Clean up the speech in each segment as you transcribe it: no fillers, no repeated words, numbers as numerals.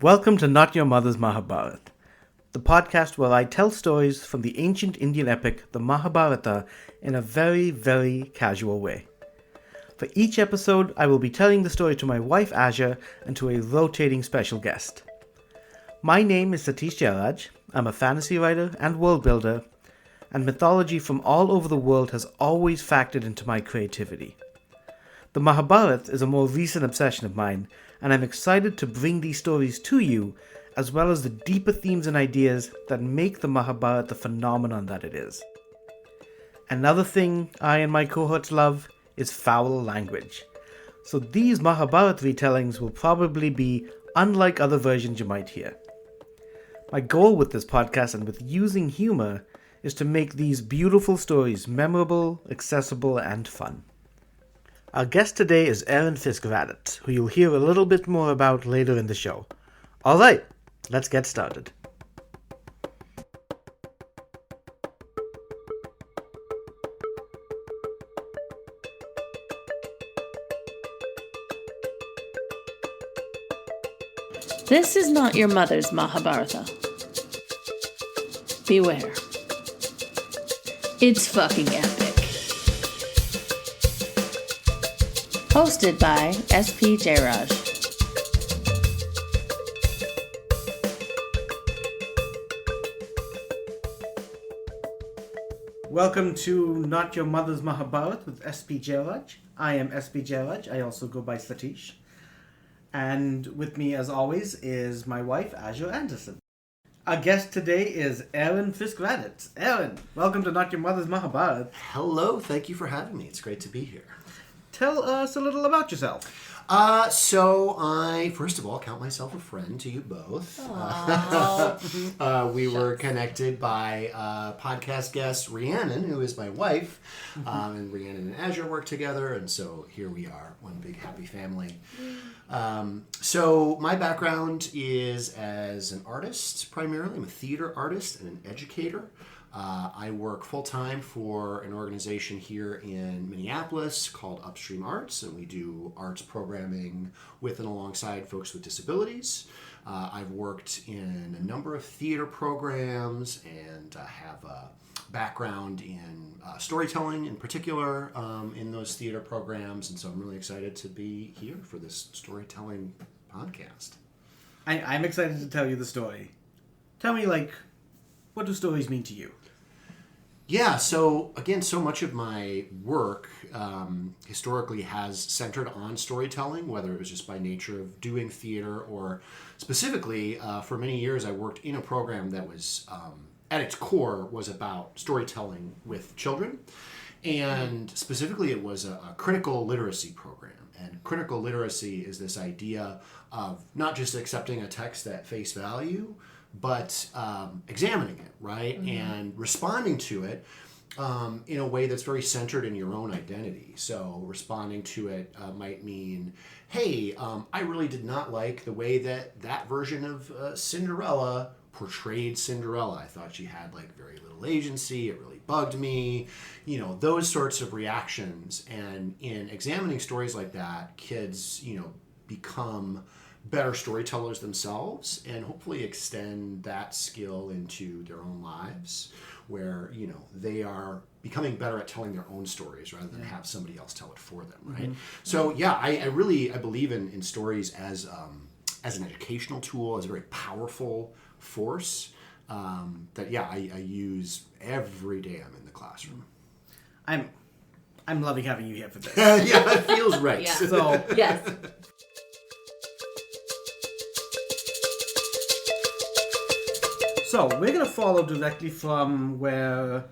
Welcome to Not Your Mother's Mahabharat, the podcast where I tell stories from the ancient Indian epic, the Mahabharata, in a very, very casual way. For each episode, I will be telling the story to my wife Aja and to a rotating special guest. My name is Satish Jairaj. I'm a fantasy writer and world builder, and mythology from all over the world has always factored into my creativity. The Mahabharata is a more recent obsession of mine, and I'm excited to bring these stories to you, as well as the deeper themes and ideas that make the Mahabharata the phenomenon that it is. Another thing I and my cohorts love is foul language. So these Mahabharata retellings will probably be unlike other versions you might hear. My goal with this podcast and with using humor is to make these beautiful stories memorable, accessible, and fun. Our guest today is Aaron Fiskrataz, who you'll hear a little bit more about later in the show. Alright, let's get started. This is not your mother's Mahabharata. Beware. It's fucking epic. Hosted by SP Jairaj. Welcome to Not Your Mother's Mahabharata with SP Jairaj. I am SP Jairaj. I also go by Satish. And with me, as always, is my wife, Aja Anderson. Our guest today is Aaron Fiskrataz. Aaron, welcome to Not Your Mother's Mahabharata. Hello, thank you for having me. It's great to be here. Tell us a little about yourself. So I, first of all, count myself a friend to you both. We were connected by podcast guest Rhiannon, who is my wife, and Rhiannon and Azure work together, and so here we are, one big happy family. So my background is as an artist, primarily. I'm a theater artist and an educator. I work full-time for an organization here in Minneapolis called Upstream Arts, and we do arts programming with and alongside folks with disabilities. I've worked in a number of theater programs and have a background in storytelling in particular in those theater programs, and so I'm really excited to be here for this storytelling podcast. I'm excited to tell you the story. Tell me, what do stories mean to you? Yeah, so again, so much of my work historically has centered on storytelling, whether it was just by nature of doing theater or specifically for many years I worked in a program that was at its core was about storytelling with children. And specifically it was a critical literacy program. And critical literacy is this idea of not just accepting a text at face value, but examining it, right? Mm-hmm. And responding to it in a way that's very centered in your own identity. So responding to it might mean, hey, I really did not like the way that version of Cinderella portrayed Cinderella. I thought she had very little agency. It really bugged me. Those sorts of reactions. And in examining stories like that, kids, become better storytellers themselves and hopefully extend that skill into their own lives where, they are becoming better at telling their own stories rather than have somebody else tell it for them, right? Mm-hmm. So, yeah, I believe in stories as an educational tool, as a very powerful force that, I use every day I'm in the classroom. I'm loving having you here for this. Yeah, it feels right. Yeah. So, yes. So, we're going to follow directly from where,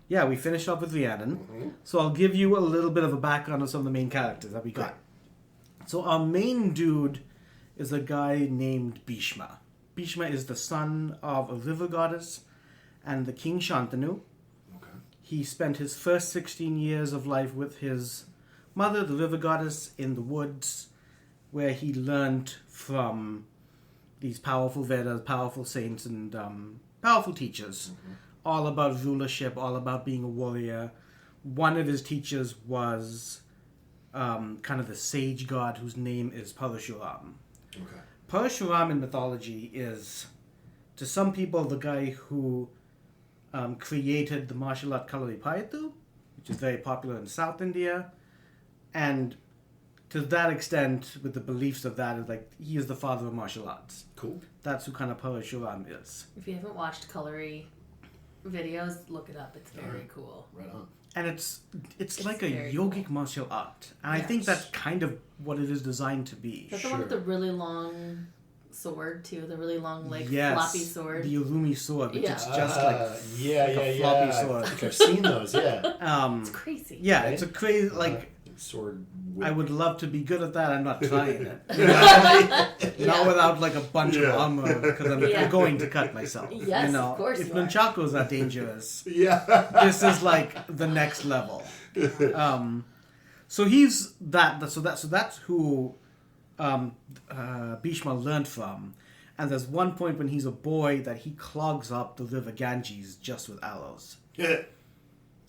we finished off with Rhiannon. Mm-hmm. So, I'll give you a little bit of a background of some of the main characters that we got. Right. So, our main dude is a guy named Bheeshma. Bheeshma is the son of a river goddess and the king Shantanu. Okay. He spent his first 16 years of life with his mother, the river goddess, in the woods, where he learned from these powerful Vedas, powerful saints, and powerful teachers, all about rulership, all about being a warrior. One of his teachers was kind of the sage god whose name is Parashuram. Okay. Parashuram in mythology is, to some people, the guy who created the martial art Kalaripayattu, which is very popular in South India, and to that extent, with the beliefs of that, is like he is the father of martial arts. Cool. That's who kind of Parashuram is. If you haven't watched Kalari videos, look it up. It's very cool. Right on. And it's like a very yogic martial art. And I think that's kind of what it is designed to be. That's the one with the really long sword, too. The really long, floppy sword. The Urumi sword, which Yeah. is just like a floppy sword. I think I've seen those, yeah. It's crazy. Yeah, Right? it's a crazy, like, Sword I whip. would love to be good at that. I'm not trying it. Not without like a bunch of armor, because I'm going to cut myself. Yes, of course if you are. nunchakus are dangerous, Yeah. this is like the next level. So he's that. So that's who Bheeshma learned from. And there's one point when he's a boy that he clogs up the river Ganges just with arrows. Yeah.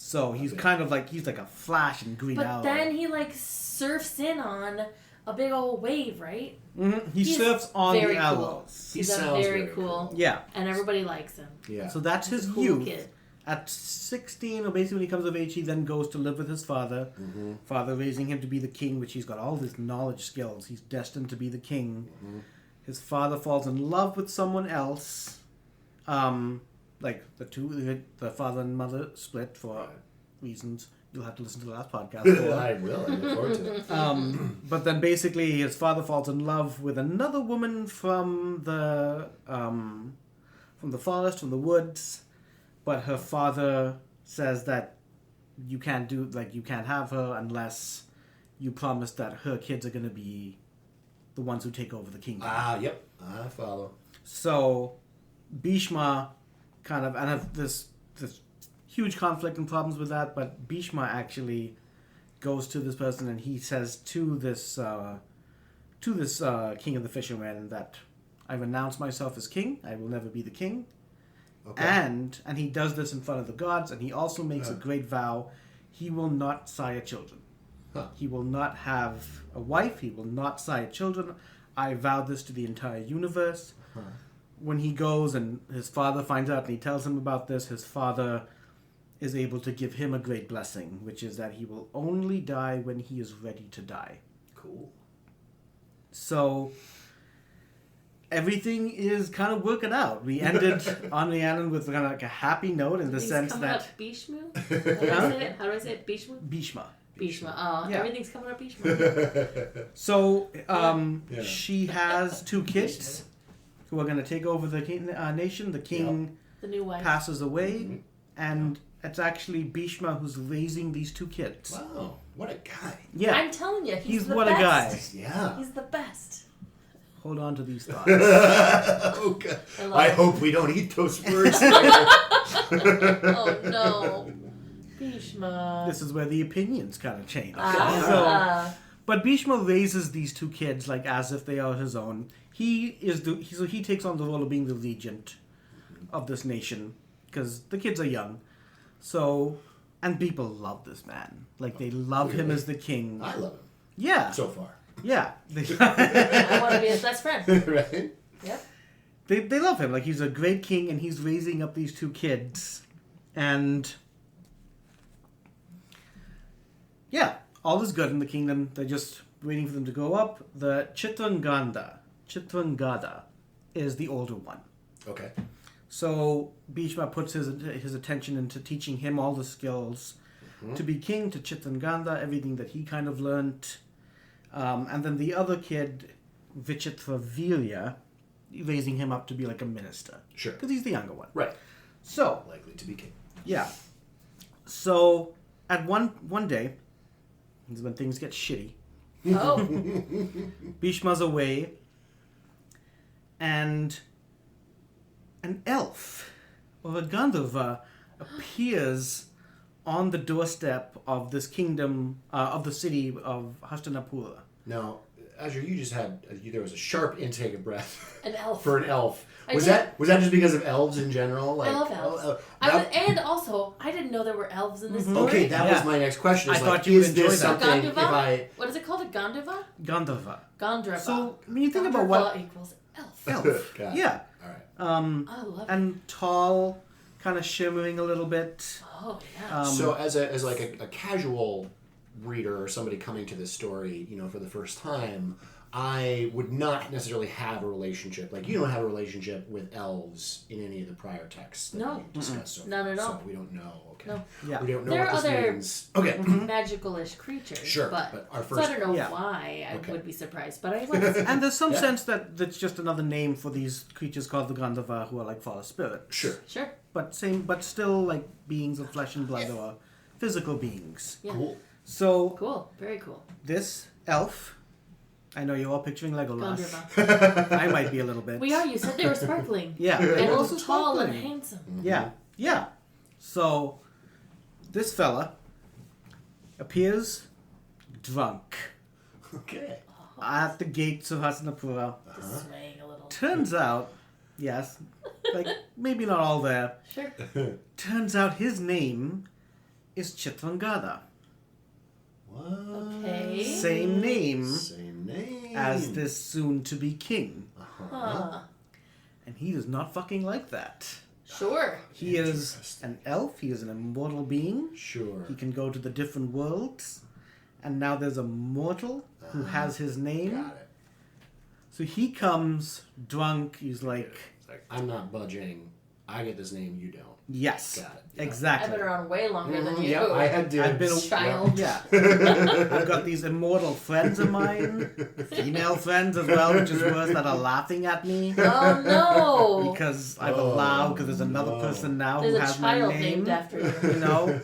So he's kind of like, he's like a flash and green arrow. But then he, surfs in on a big old wave, right? Mm-hmm. He He's surfs on the very cool. arrows. He's sounds very very cool. Yeah. And everybody likes him. Yeah. So that's his Cool youth. kid. At 16, or basically when he comes of age, he then goes to live with his father. Mm-hmm. Father raising him to be the king, which he's got all this knowledge skills. He's destined to be the king. Mm-hmm. His father falls in love with someone else. Like the father and mother split for reasons you'll have to listen to the last podcast for. I will. I look forward to it. But then basically his father falls in love with another woman from the forest, from the woods. But her father says that you can't have her unless you promise that her kids are going to be the ones who take over the kingdom. Yep. I follow. So Bheeshma kind of, and have this huge conflict and problems with that, but Bheeshma actually goes to this person and he says to this king of the fishermen that I've announced myself as king. I will never be the king. Okay. And he does this in front of the gods, and he also makes a great vow. He will not sire children. Huh. He will not have a wife. He will not sire children. I vow this to the entire universe. Huh. When he goes and his father finds out and he tells him about this, his father is able to give him a great blessing, which is that he will only die when he is ready to die. Cool. So everything is kind of working out. We ended on Rhiannon with kind of like a happy note in the sense coming that up Bheeshma? How do I say it? Bheeshma? Bheeshma. Bheeshma. Oh, Yeah. everything's coming up Bheeshma. So Yeah. she has two kids who are going to take over the nation. The king The new wife. passes away, and it's actually Bheeshma who's raising these two kids. Wow. What a guy. Yeah, I'm telling you, he's the what best. a guy. Yeah. He's the best. Hold on to these thoughts. Okay. I hope we don't eat those words later. Oh no. Bheeshma. This is where the opinions kind of change. Ah. But Bheeshma raises these two kids like as if they are his own. He takes on the role of being the regent of this nation because the kids are young. So, and people love this man. Like they love him as the king. I love him. Yeah. So far. Yeah. I want to be his best friend. Right? Yep. They love him. Like he's a great king and he's raising up these two kids. And yeah, all is good in the kingdom. They're just waiting for them to go up. The Chitrangada is the older one. Okay. So Bheeshma puts his attention into teaching him all the skills to be king, to Chitrangada, everything that he kind of learnt. And then the other kid, Vichitravirya, raising him up to be like a minister. Sure. Because he's the younger one. Right. So, Likely to be king. yeah. So, at one day, this is when things get shitty, Oh. Bheeshma's away, and an elf, or a Gandharva, appears on the doorstep of this kingdom, of the city of Hastinapura. Now, Azure, you just had there was a sharp intake of breath. An elf. For an elf. Was that just because of elves in general? Like, I love elves. And also, I didn't know there were elves in this story. Okay, that was my next question. I thought you would enjoy that. Gondova? What is it called? A Gondova? Gondova. So when you think about what equals elf. Elf. Yeah. All right. I love it. And tall, kind of shimmering a little bit. Oh yeah. So as a casual reader or somebody coming to this story, for the first time, I would not necessarily have a relationship. Like, you don't have a relationship with elves in any of the prior texts that we discussed so far. None at all. So we don't know. Okay. No. Yeah. We don't know There what are this other means. Okay. magical-ish creatures. Sure, but our first... So I don't know why I would be surprised, but I was. And there's some sense that that's just another name for these creatures called the Gondova, who are like fallen spirits. Sure. But still like beings of flesh and blood or physical beings. Yeah. Cool. So Cool. Very cool. this elf, I know you're all picturing Legolas. Gondova. I might be a little bit. We are. You said they were sparkling. Yeah. And They're also tall and sparkling. handsome. Yeah. So this fella appears drunk Okay. at the gates of Hastinapura. Just swaying a little. Turns out, yes, like maybe not all there. Sure. Turns out his name is Chitrangada. What? Okay. Same name Same name. as this soon-to-be king. Huh. And he does not fucking like that. Sure. He is an elf. He is an immortal being. Sure. He can go to the different worlds. And now there's a mortal who has his name. Got it. So he comes drunk. He's like, It's like, I'm not budging. I get this name, you don't. yes. Got it. Yeah. Exactly. I've been around way longer than you. Yeah, I had dibs. I've been a Child. Yeah. I've got these immortal friends of mine, female friends as well, which is worse, that are laughing at me Oh no! because I've allowed, because there's another person now There's who a has my child name. named after you. You know,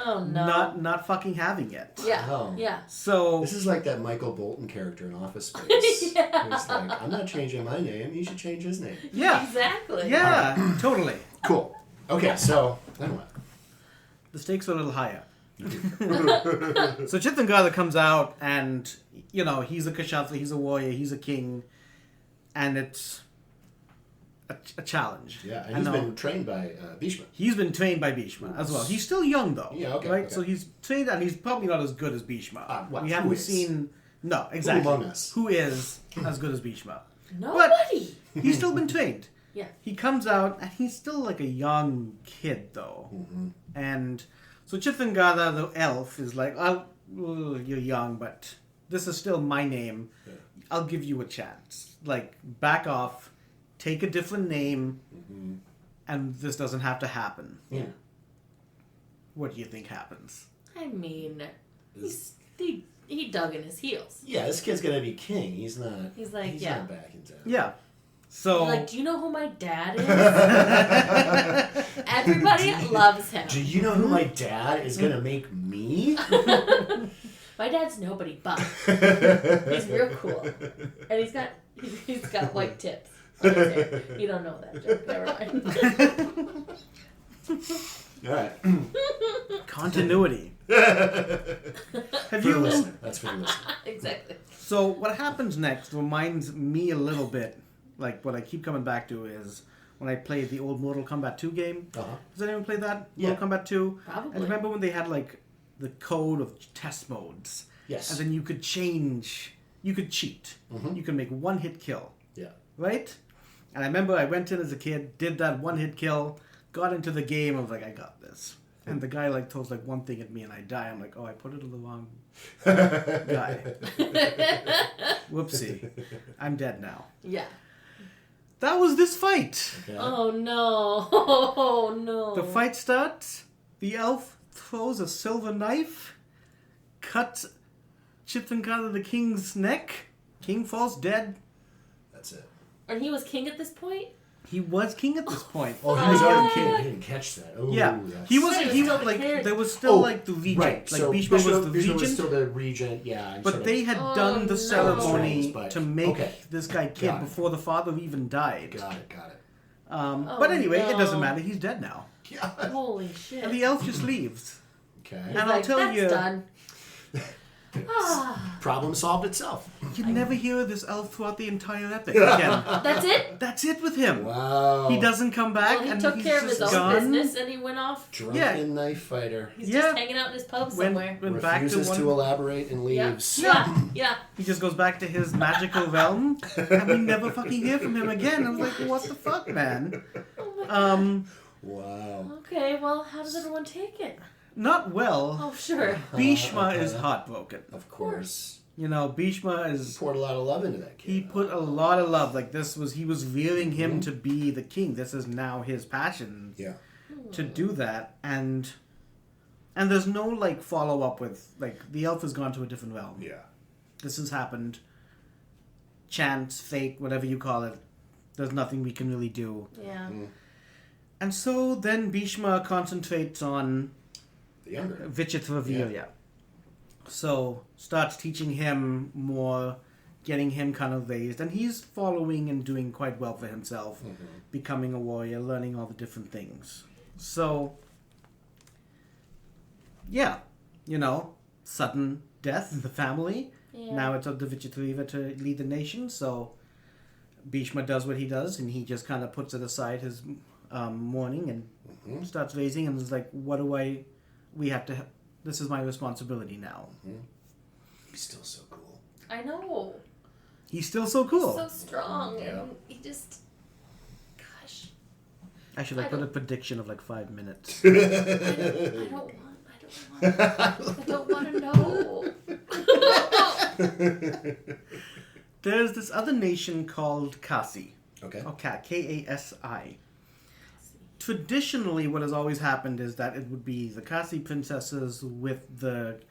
Oh no! not fucking having it. Yeah. Oh. Yeah. So This is like that Michael Bolton character in Office Space. Yeah. It's like, I'm not changing my name. He should change his name. yeah, Exactly. yeah, totally. Cool. Okay, so then what? The stakes are a little higher. So Chitrangada comes out, and he's a Kshatriya, he's a warrior, he's a king, and it's a challenge. Yeah, and he's been trained by Bheeshma. He's been trained by Bheeshma as well. He's still young though. Yeah, okay, Right? okay. So he's trained, and he's probably not as good as Bheeshma. What? We Who haven't is? seen. No, exactly. among us? Who is as good as Bheeshma? Nobody. He's still been trained. Yeah. He comes out, and he's still like a young kid though. Mm-hmm. And so Chitrangada, the elf, is like, you're young, but this is still my name. Yeah. I'll give you a chance. Like, back off, take a different name, and this doesn't have to happen. Yeah. What do you think happens? I mean, he dug in his heels. Yeah, this kid's gonna be king. He's not. He's like, he's yeah. not backing down. Yeah. So. He's like, do you know who my dad is? Everybody loves him. Do you know who my dad is gonna make me? My dad's nobody, but he's real cool, and he's got white tips. on his hair. You don't know that joke. Never mind. All right. Continuity. Have For you? the listener. That's for the listener. Exactly. So what happens next reminds me a little bit, like what I keep coming back to is when I played the old Mortal Kombat 2 game. Uh-huh. Does anyone play that? Yeah. Mortal Kombat 2? Probably. And remember when they had like the code of test modes? Yes. And then you could change, you could cheat. Mhm. You could make one hit kill, Yeah. right? And I remember I went in as a kid, did that one hit kill, got into the game, I was like, I got this. And the guy like throws like one thing at me and I die. I'm like, oh, I put it to the wrong guy. Whoopsie. I'm dead now. Yeah. That was this fight. Okay. Oh no. Oh no. The fight starts. The elf throws a silver knife, cuts Chitrangada the king's neck. King falls dead. That's it. And he was king at this point? He was king at this point. Oh, he was already king. I didn't catch that. Oh, Yeah, that's- he was. So he He was was still like the king. there was still like the regent. Right. Like So Bheeshma was the Bheeshma regent, was still the regent. Yeah. and but sort of- they had Oh, done the no. ceremony But- to make okay. this guy king Got it. before the father even died. Got it. Got it. Oh, But anyway, it doesn't no. matter. He's dead now, Yeah. Holy shit. and the elf just leaves. Okay. And I'll tell that's you- done. Problem solved itself. You never hear this elf throughout the entire epic again. That's it? That's it with him. Wow. He doesn't come back. Well, he and took he's care of his just own gone. business and he went off. Drunken knife fighter. He's just hanging out in his pub somewhere. Went back Refuses to to elaborate and leaves. Yeah. He just goes back to his magical realm, and we never fucking hear from him again. I was like, what the fuck, man? Wow. Okay, well, how does everyone take it? Not well. Oh, sure. Bheeshma is heartbroken. Of course. You know, Bheeshma He is... poured a lot of love into that kid. He put a lot of love. Like, he was rearing him to be the king. This is now his passion. Yeah. To do that. And there's no, like, follow-up with... Like, the elf has gone to a different realm. Yeah. This has happened. Chance, fate, whatever you call it. There's nothing we can really do. Yeah. And so then Bheeshma concentrates on The younger. Vichitravirya. Yeah. So starts teaching him more, getting him kind of raised. And he's following and doing quite well for himself. Becoming a warrior, learning all the different things. So, yeah. You know, sudden death in the family. Yeah. Now it's up to Vichitravirya to lead the nation. So Bheeshma does what he does. And he just kind of puts it aside his... mourning and starts raising and is like, this is my responsibility now. He's still so cool. I know. He's still so cool. So strong. Yeah. And he just... Gosh. I should put a prediction of like 5 minutes. I don't want to know. There's this other nation called Kasi. Okay. Or Kasi. Traditionally, what has always happened is that it would be the Kasi princesses with the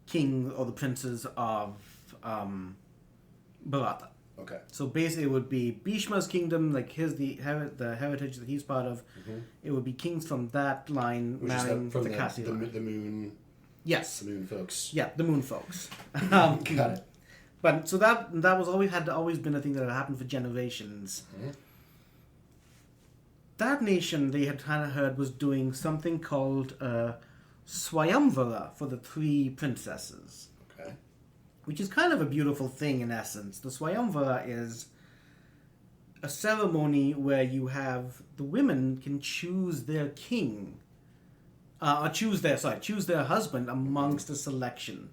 king or the princes of Bharata. Okay. So basically, it would be Bheeshma's kingdom, like the heritage that he's part of. It would be kings from that line Which is marrying from the Kasi line. the moon. Yes. The moon folks. Yeah, the moon folks. Got it. But so that was always been a thing that had happened for generations. That nation they had kind of heard was doing something called Swayamvara for the 3 princesses. Okay. Which is kind of a beautiful thing in essence. The Swayamvara is a ceremony where you have the women can choose their king, or choose their husband amongst a selection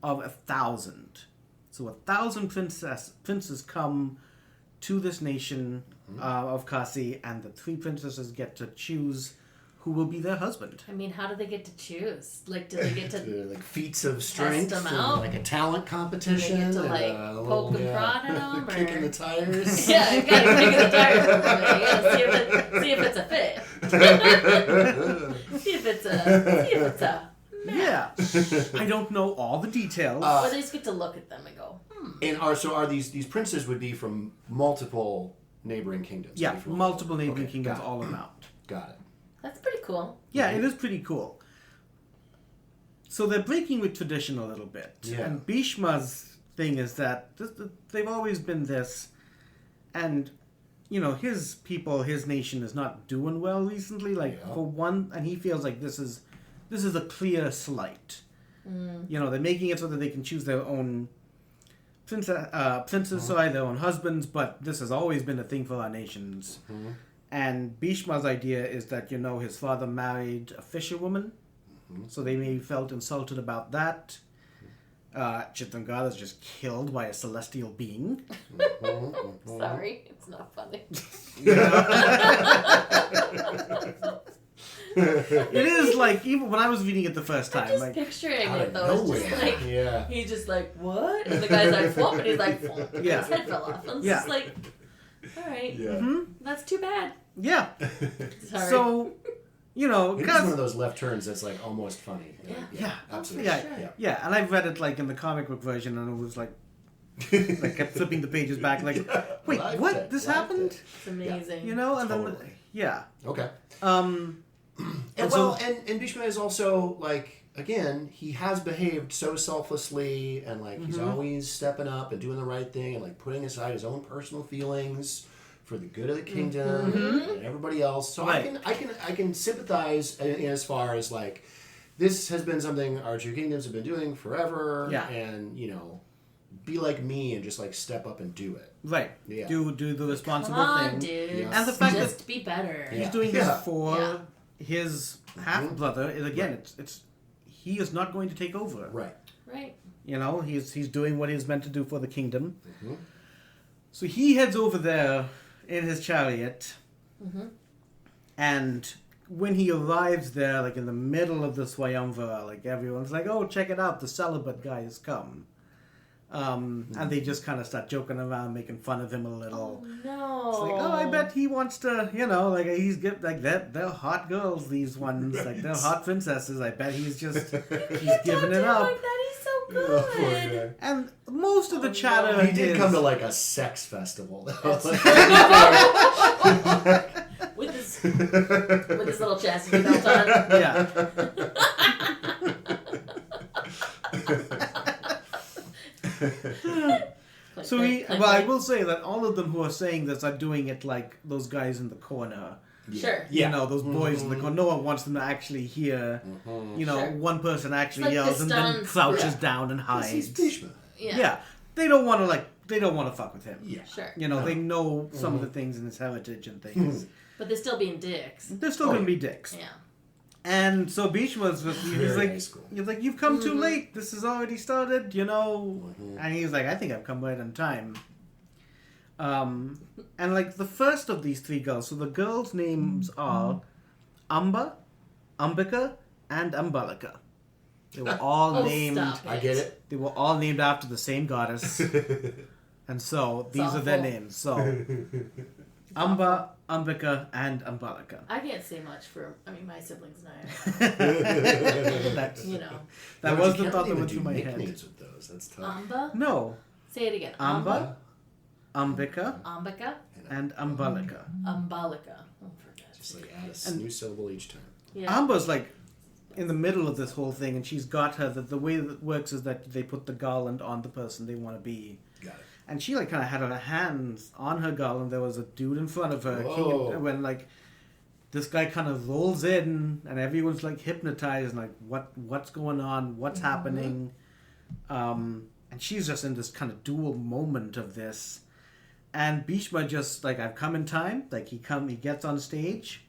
of 1,000. So 1,000 princes come to this nation of Kasi, and the 3 princesses get to choose who will be their husband. I mean, how do they get to choose? Like, do they get to... Like feats of strength, them and out? like a talent competition. Do they get to, and like, a poke little, and prod at them? Kicking Or... the tires. Yeah, you gotta kick the tires a little bit. You gotta see if it's a fit. see if it's a... Yeah. I don't know all the details. Or they just get to look at them and go, And are these princes would be from multiple neighboring kingdoms? Yeah, They'd be from multiple neighboring okay, kingdoms got it. all around. Got it. That's pretty cool. Yeah, it is pretty cool. So they're breaking with tradition a little bit. Yeah. And Bheeshma's thing is that they've always been this, and, you know, his people, his nation is not doing well recently. Like, for one, and he feels like this is a clear slight. You know, they're making it so that they can choose their own princes, their own husbands, but this has always been a thing for our nations. And Bheeshma's idea is that, you know, his father married a fisherwoman, so they maybe felt insulted about that. Chitrangada is just killed by a celestial being. Sorry, it's not funny. It is like, even when I was reading it the first time, I'm just like, picturing out it of though. It's just nowhere. like Yeah. he's just like, what? And the guy's like, flop, and he's like, flop. And Yeah. his head fell off. And it's Yeah. just like, all right, Yeah. that's too bad. yeah. Sorry. So, you know, It is one of those left turns that's like almost funny. Yeah. Absolutely. Yeah, Sure. yeah, and I've read it like in the comic book version, and it was like, I kept flipping the pages back, like, wait, Liked what? it, This liked happened? it. It's amazing. You know, and then Totally. yeah, Okay. and And so- well, and Bheeshma is also like, again, he has behaved so selflessly, and like he's always stepping up and doing the right thing, and like putting aside his own personal feelings for the good of the kingdom and everybody else. So Right. I can sympathize in as far as like this has been something our two kingdoms have been doing forever. Yeah. And, you know, be like me and just like step up and do it. Right. Yeah. Do the responsible Come on, thing. dude. Yeah. And the fact just that be better. he's Yeah. doing Yeah. this for Yeah. his half brother. And again, Right. it's he is not going to take over. Right. Right. You know, he's doing what he's meant to do for the kingdom. Mm-hmm. So he heads over there in his chariot, and when he arrives there, like in the middle of the Swayamvara, like everyone's like, "Oh, check it out, the celibate guy has come," and they just kind of start joking around, making fun of him a little. No. It's like, oh, I bet he wants to, you know, like he's get like that. They're hot girls, these ones, like they're hot princesses. I bet he's just he's giving it up. Like that. He's so Oh, poor good. guy. And most of the chatter He did is, come to like a sex festival. with his little chastity belt on. yeah. So I will say that all of them who are saying this are doing it like those guys in the corner. Sure. You know, those boys in the corner. No one wants them to actually hear. You know, Sure. one person actually Like the yells and then stunts. crouches Yeah. down and He's hides. Bheeshma. Yeah. Yeah. They don't want to fuck with him. Yeah. Sure. You know, they know some of the things in his heritage and things. But they're still being dicks. They're still going to be dicks. Yeah. And so Bheeshma's with you. He's Very like, high school. you've come too late. This has already started, you know. And he's like, I think I've come right on time. And like the first of these three girls, so the girls' names are Amba, Ambika, and Ambalika. They were all named. Stop I get it. They were all named after the same goddess, and so these are their awful. names. So Amba, Ambika, and Ambalika. I can't say much for, my siblings and That's, I, you know. that No, was you the can't thought that even went do through my head. nicknames with those. That's tough. Amba? No, Say it again. Amba, Ambika, Ambika? and Ambalika. Ambalika. Oh, for God's Just sake. like add a new syllable each time. Yeah. Amba's like in the middle of this whole thing, and she's got her. The way that it works is that they put the garland on the person they want to be. Got it. And she like kind of had her hands on her garland. There was a dude in front of her. Whoa. When like this guy kind of rolls in, and everyone's like hypnotized, and like what's going on? What's happening? And she's just in this kind of dual moment of this. And Bheeshma just like, I've come in time. Like he gets on stage,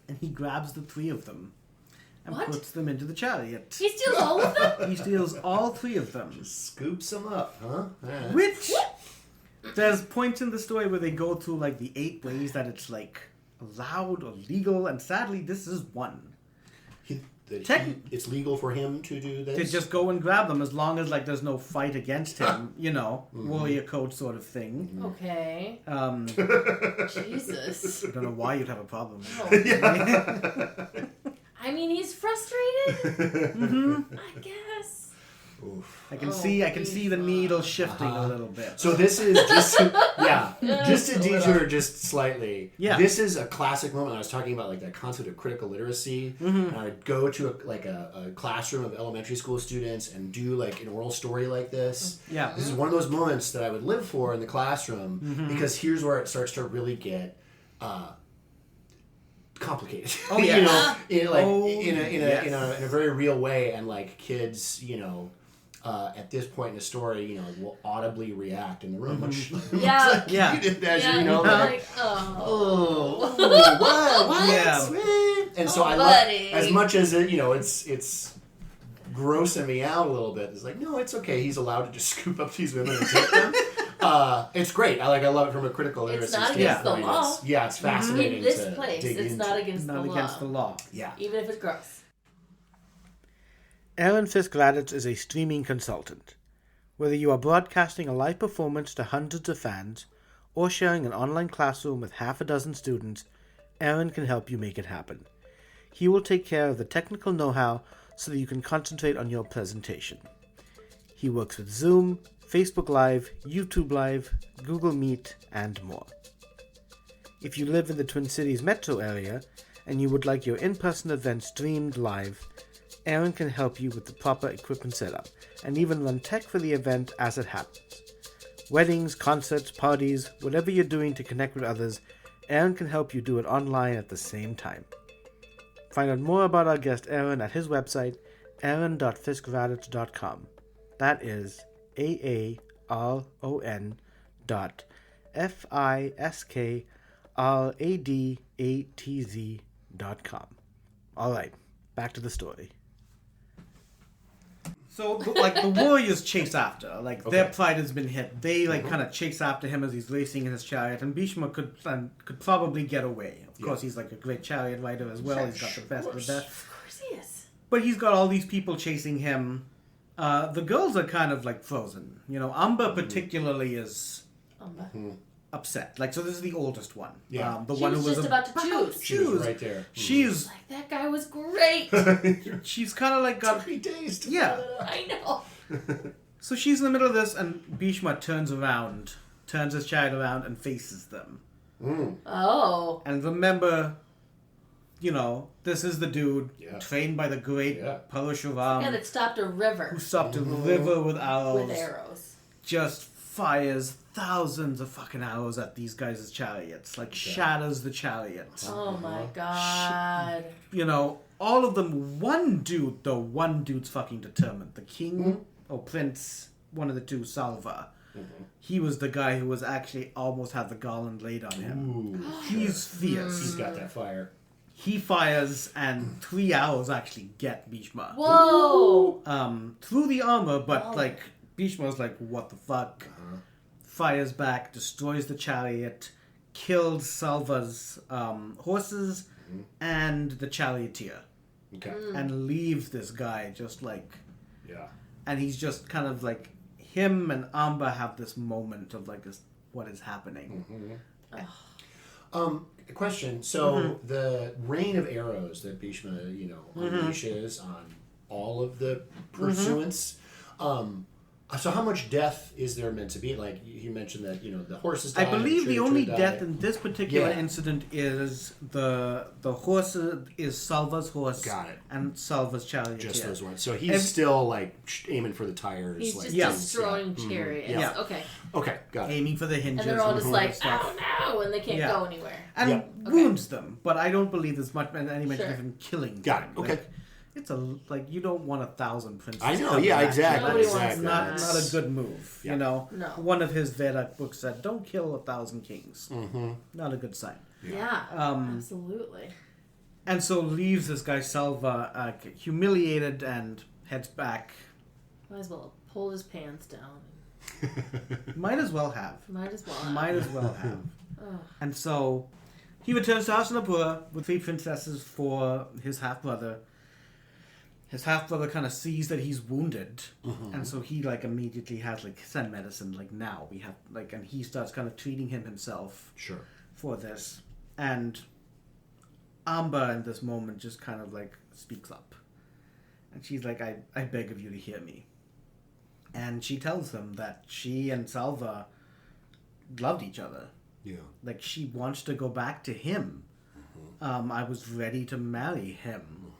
and he grabs the three of them and What? puts them into the chariot. He steals all of them? He steals all three of them. Scoops them up, huh? Yeah. Which there's points in the story where they go through like the 8 ways that it's like allowed or legal, and sadly this is one. It's legal for him to do this? To just go and grab them as long as like there's no fight against him, you know, warrior code sort of thing. Okay. Jesus. I don't know why you'd have a problem. I mean, he's frustrated. I guess. Oof. I can see the needle shifting a little bit. So this is just just to detour just slightly. Yeah. This is a classic moment. I was talking about like that concept of critical literacy. And I would go to a classroom of elementary school students and do like an oral story like this. Yeah. This is one of those moments that I would live for in the classroom because here's where it starts to really get complicated. Oh, yeah. You know, in yes. a very real way, and like kids, you know. At this point in the story, you know, will audibly react in the room, much Yeah. like Yeah. you did, as Yeah, you know, you're like, oh. what? Yeah. Sweet. And so Oh, I buddy. love, as much as it, you know, it's grossing me out a little bit. It's like, no, it's okay. He's allowed to just scoop up these women and take them. It's great. I love it from a critical literacy It's not standpoint. against the law. It's fascinating. In this to place, dig it's into. not against Not the law. against the law. Yeah. Even if it's gross. Aaron Fiskrataz is a streaming consultant. Whether you are broadcasting a live performance to hundreds of fans or sharing an online classroom with half a dozen students, Aaron can help you make it happen. He will take care of the technical know-how so that you can concentrate on your presentation. He works with Zoom, Facebook Live, YouTube Live, Google Meet, and more. If you live in the Twin Cities metro area and you would like your in-person event streamed live, Aaron can help you with the proper equipment setup and even run tech for the event as it happens. Weddings, concerts, parties, whatever you're doing to connect with others, Aaron can help you do it online at the same time. Find out more about our guest Aaron at his website, aaron.fiskradatz.com. That is AARON.FISKRADATZ.com. All right, back to the story. So, like, the warriors chase after. Like, their pride has been hit. They, like, kind of chase after him as he's racing in his chariot. And Bheeshma could probably get away. Of course, he's, like, a great chariot rider as well. He's got the best of the best. Of course he is. But he's got all these people chasing him. The girls are kind of, like, frozen. You know, Amba particularly is Amba. upset. Like, so this is the oldest one. Yeah. The She one was who was just about to choose. She was right there. She's Like, that guy was great. she's kind of like got 3 days to yeah. I know. So she's in the middle of this, and Bheeshma turns his chariot around, and faces them. Oh. And remember, you know, this is the dude trained by the great Parashuram, Yeah, that stopped a river who stopped a river with arrows. with arrows. Just fires thousands of fucking arrows at these guys' chariots. Like, shatters the chariots. Oh my god. You know, all of them. One dude's fucking determined. The king or prince, one of the two, Salva. He was the guy who was actually almost had the garland laid on him. Ooh, He's fierce. he's got that fire. He fires, and 3 arrows actually get Bheeshma. Whoa. Through the armor, but like Bheeshma's like, what the fuck? Fires back, destroys the chariot, kills Salva's horses and the charioteer, and leaves this guy just like, and he's just kind of like, him and Amba have this moment of like, this, what is happening? A question. So the rain of arrows that Bheeshma, unleashes on all of the pursuants. So how much death is there meant to be? Like you mentioned that the horses died. I believe the only death died. in this particular incident is the horse is Salva's horse. Got it. And Salva's chariot. Just those ones. So he's still like aiming for the tires. He's like, just destroying chariots. Yeah. Okay. Okay, got it. Aiming for the hinges. And they're all just like, stuff. oh no, and they can't go anywhere. And wounds them, but I don't believe there's much any mention of him killing them. Got it. Okay. Like, it's you don't want 1,000 princes. I know. Yeah, exactly. Nobody wants It's not a good move. Yeah. You know, No. one of his Vedak books said, "Don't kill 1,000 kings." Not a good sign. Yeah. Absolutely. And so leaves this guy Salva humiliated and heads back. Might as well pull his pants down. Might as well have. Might as well. Might as well have. And so he returns to Hastinapura with 3 princesses for his half-brother. His half-brother kind of sees that he's wounded, and so he immediately has send medicine now. We have and he starts kind of treating him himself for this. And Amba in this moment just kind of speaks up, and she's like, I beg of you to hear me. And she tells them that she and Salva loved each other. Yeah. She wants to go back to him. I was ready to marry him.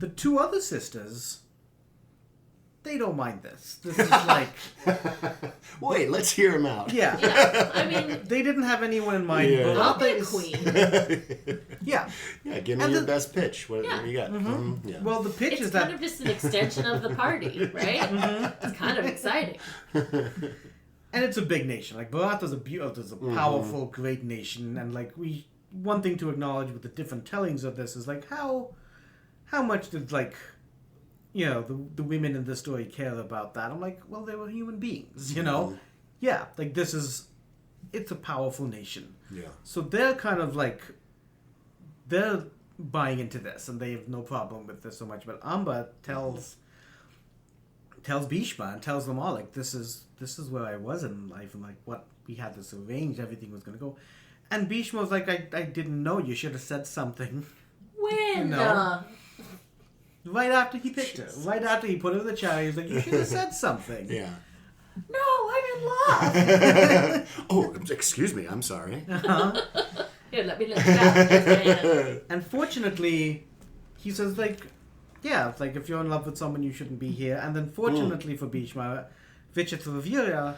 The 2 other sisters, they don't mind this. This is Wait, let's hear him out. Yeah. I mean, They didn't have anyone in mind. Yeah. I'll But be a queen. Yeah. Yeah, give me your best pitch. What do you got? Yeah. Well, the pitch It's is kind that... of just an extension of the party, right? It's kind of exciting. And it's a big nation. Bharatha's a powerful, great nation. And one thing to acknowledge with the different tellings of this is how much did the women in this story care about that? I'm like, well, they were human beings, Yeah, it's a powerful nation. Yeah. So they're kind of they're buying into this, and they have no problem with this so much. But Amba tells Bheeshma and tells them all, this is where I was in life, and what we had this arranged, everything was going to go. And Bheeshma was like, I didn't know, you should have said something. When? Right after he picked her. Right after he put her in the chariot, he was like, you should have said something. Yeah. No, I'm in love. Oh, excuse me. I'm sorry. Here, let me look back. And fortunately, he says, if you're in love with someone, you shouldn't be here. And then fortunately for Bheeshma, Vichitravira,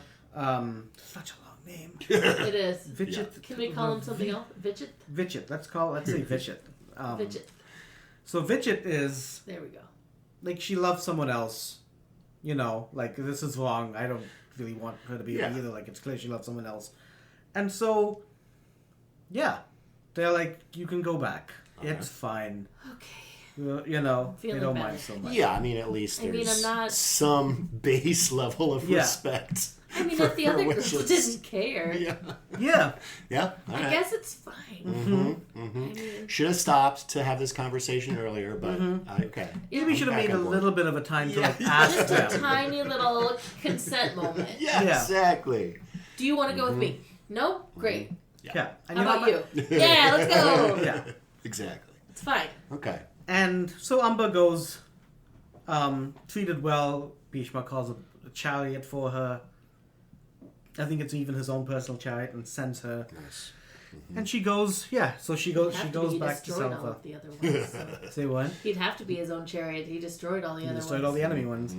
such a long name. It is. Vichit. Can we call him something else? Vichit? Vichit. Let's say Vichit. Vijit. So Vijit is There we go. like she loves someone else. You know, like this is wrong. I don't really want her to be with me either. Like it's clear she loves someone else, and so yeah, they're like, you can go back. It's fine. Okay. You know, they Feeling don't better. mind so much. Yeah, I mean, at least I mean, there's I'm not- some base level of respect. I mean, for if the her other girls wishes. didn't care, Yeah. Yeah. Yeah. All I right. guess it's fine. I mean, Should have stopped to have this conversation earlier, but okay. Maybe we should have back made a on board. little bit of a time to like ask just a them. tiny little consent moment. Yeah, Yeah. exactly. Do you want to go with me? No? Great. Yeah. And How you know about what? you? Yeah, let's go. Yeah. Exactly. It's fine. Okay. And so Amba goes, treated well. Bheeshma calls a chariot for her. I think it's even his own personal chariot, and sends her. Nice. And she goes, yeah. So she goes. Have She to goes be back to destroyed all Salva. of the other ones. So. Say what? He'd have to be his own chariot. He destroyed all the He other destroyed ones. all the enemy ones.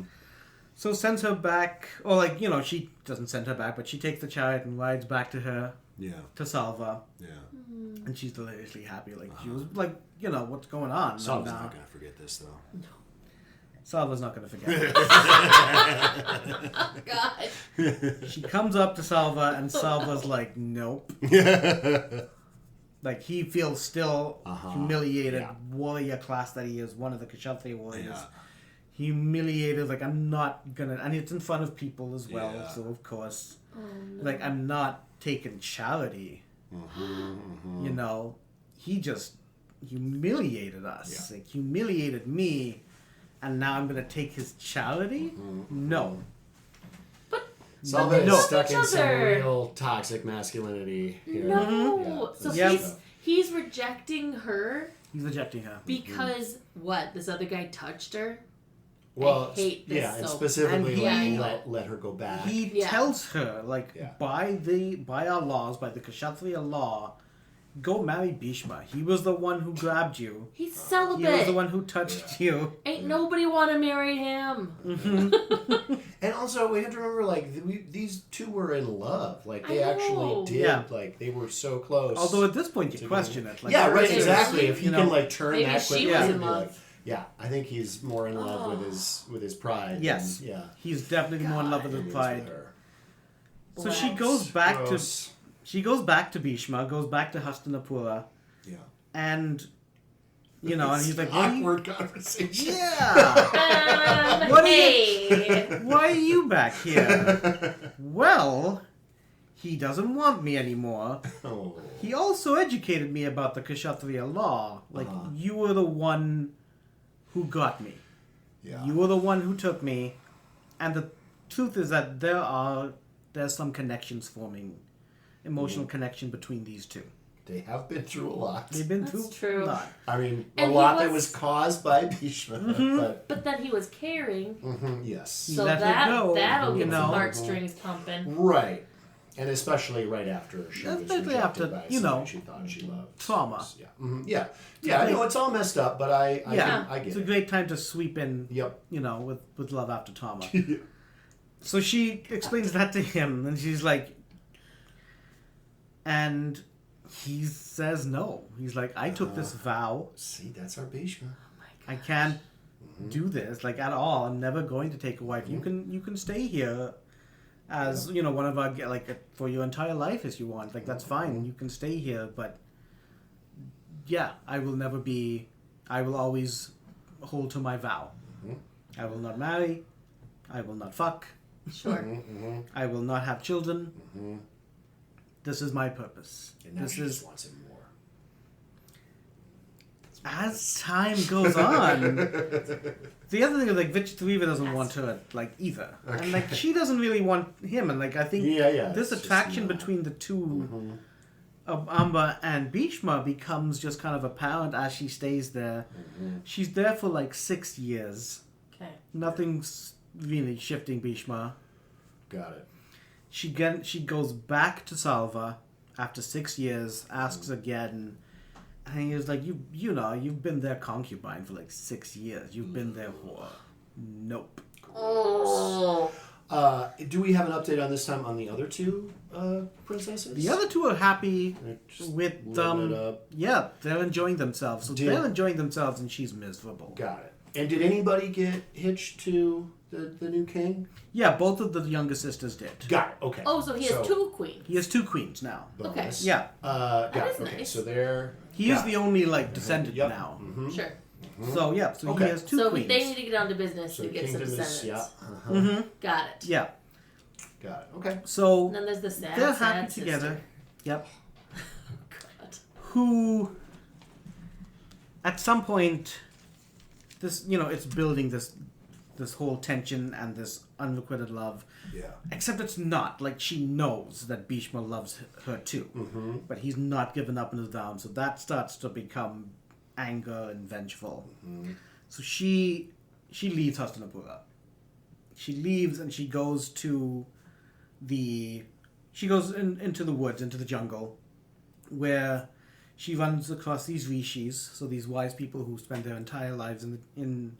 So sends her back, or like, you know, she doesn't send her back, but she takes the chariot and rides back to her, Yeah. to Salva, Yeah. and she's deliriously happy. Like, she was like, you know, what's going on? Salva's And, not gonna forget this though. Salva's not going to forget. Oh, God. She comes up to Salva, and Salva's like, nope. Like, he feels still humiliated, Yeah. warrior class that he is, one of the Kshatriya warriors. Yeah. Humiliated, like, I'm not gonna, and it's in front of people as well, Yeah. so of course, Oh, no. like, I'm not taking charity. You know, he just humiliated us, like, humiliated me, and now I'm gonna take his charity? No. Salva they is love stuck each in some other. real toxic masculinity here. No. Yeah. So Yep. he's rejecting her He's rejecting her. because what? This other guy touched her? Well, I hate this yeah, and so specifically And he- let her go back. He Yeah. tells her, like, Yeah. by our laws, by the Kshatriya law, go marry Bheeshma. He was the one who grabbed you. He's He celibate. was the one who touched you. Ain't nobody want to marry him. And also, we have to remember, like, these two were in love. Like, they I actually know. did. Yeah. Like, they were so close. Although at this point you question it. Like, yeah, right, Maybe exactly. she- If he you can, know, like, turn maybe that she quickly. was he'd in be love. like- yeah, I think he's more in love with his pride. Yes. than- yeah. He's definitely more in love with than his he is pride. her. So she Bless. goes back Gross. to she goes back to Bheeshma, goes back to Hastinapura, Yeah. and you know, and he's like, "What are you-" awkward conversation. Yeah. What are Hey. Why are you back here? Well, he doesn't want me anymore. Oh. He also educated me about the Kshatriya law. Like, you were the one who got me. Yeah. You were the one who took me. And the truth is that there's some connections forming. Emotional connection between these two. They have been through a lot. They've been That's through true. a lot. I mean, And a he lot that was- was caused by Bheeshma. But then he was caring, Yes. He so let her that'll go, get you some know. heartstrings pumping. Right. And especially right after she was Especially rejected after, by you somebody know, she thought she loved. trauma. Yeah. Yeah. Yeah, I know it's all messed up, but I get It's it. a great time to sweep in, Yep. you know, with love after trauma. So she explains that to him, and she's like, and he says no. He's like, I took this vow. See, that's our Bheeshma. I can't do this, like, at all. I'm never going to take a wife. You can stay here as, you know, one of our, like, for your entire life if you want. Like, that's fine. You can stay here, but yeah, I will always hold to my vow. I will not marry. I will not fuck. Sure. I will not have children. This is my purpose. And now This she is just wants him more. as time goes on. The other thing is, like, Vichitariva doesn't want her, like, either. And, like, she doesn't really want him. And, like, I think Yeah, this it's just attraction not. between the two of Amba and Bheeshma becomes just kind of apparent as she stays there. She's there for, like, 6 years. Okay. Nothing's really shifting Bheeshma. Got it. She goes back to Salva after 6 years, asks again, and he was like, you know, you've been their concubine for like 6 years. You've been their whore. Nope. Oh. Do we have an update on this time on the other two princesses? The other two are happy They're just with living it up. Yeah, they're enjoying themselves. So Did- they're enjoying themselves, and she's miserable. Got it. And did anybody get hitched to the new king? Yeah, both of the younger sisters did. Got it. Okay. Oh, so he has two queens. He has two queens now. Bonus. Yeah, Got That it. is Okay. nice. So they're. he is got the it. only descendant Yep. now. Mm-hmm. Sure. So yeah, so Okay. he has two So queens. they need to get down to business So to get some kingdom is descendants. yeah. Mm-hmm. Got it. Yeah. Got it. Okay. So And then there's the sad, they're sad happy sister. together. Yep. God. Who, at some point, this it's building this whole tension and this unrequited love. Yeah. Except it's not. Like, she knows that Bheeshma loves her too. Mm-hmm. But he's not given up on his vow. So that starts to become anger and vengeful. Mm-hmm. So she leaves Hastinapura. She leaves and she goes to into the woods, into the jungle, where she runs across these rishis, so these wise people who spend their entire lives in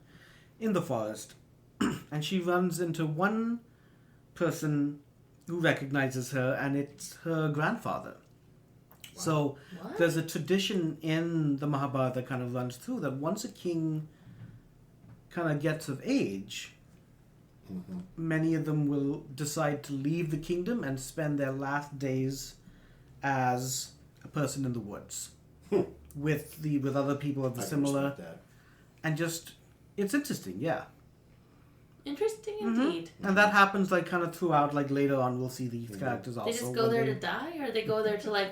the forest. And she runs into one person who recognizes her, and it's her grandfather. Wow. So What? there's a tradition in the Mahabharata that kind of runs through that once a king kind of gets of age, many of them will decide to leave the kingdom and spend their last days as a person in the woods with other people of the I can similar, respect that. and just it's interesting, yeah. Interesting indeed. And that happens kind of throughout. Later on, we'll see these characters also. They just go when there to die, or they go there to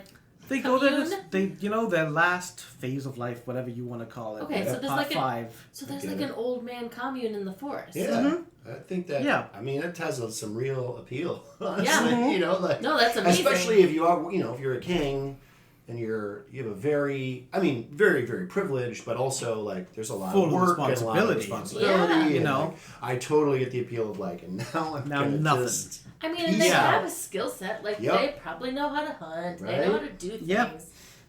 They go there. commune? Their last phase of life, whatever you want to call it. Okay, so there's part 5. So there's get like it. an old man commune in the forest. Yeah. I think that. Yeah. I mean, it has some real appeal. Honestly, Yeah. No, that's amazing. especially if you are, if you're a king. And you have a very, very, very privileged, but also Full there's a lot of work and a lot of responsibility. responsibility. Yeah. And, I totally get the appeal of and now I'm Now gonna nothing. just I mean, and they Yeah. have a skill set. Yep. They probably know how to hunt. They know how to do things. Yeah.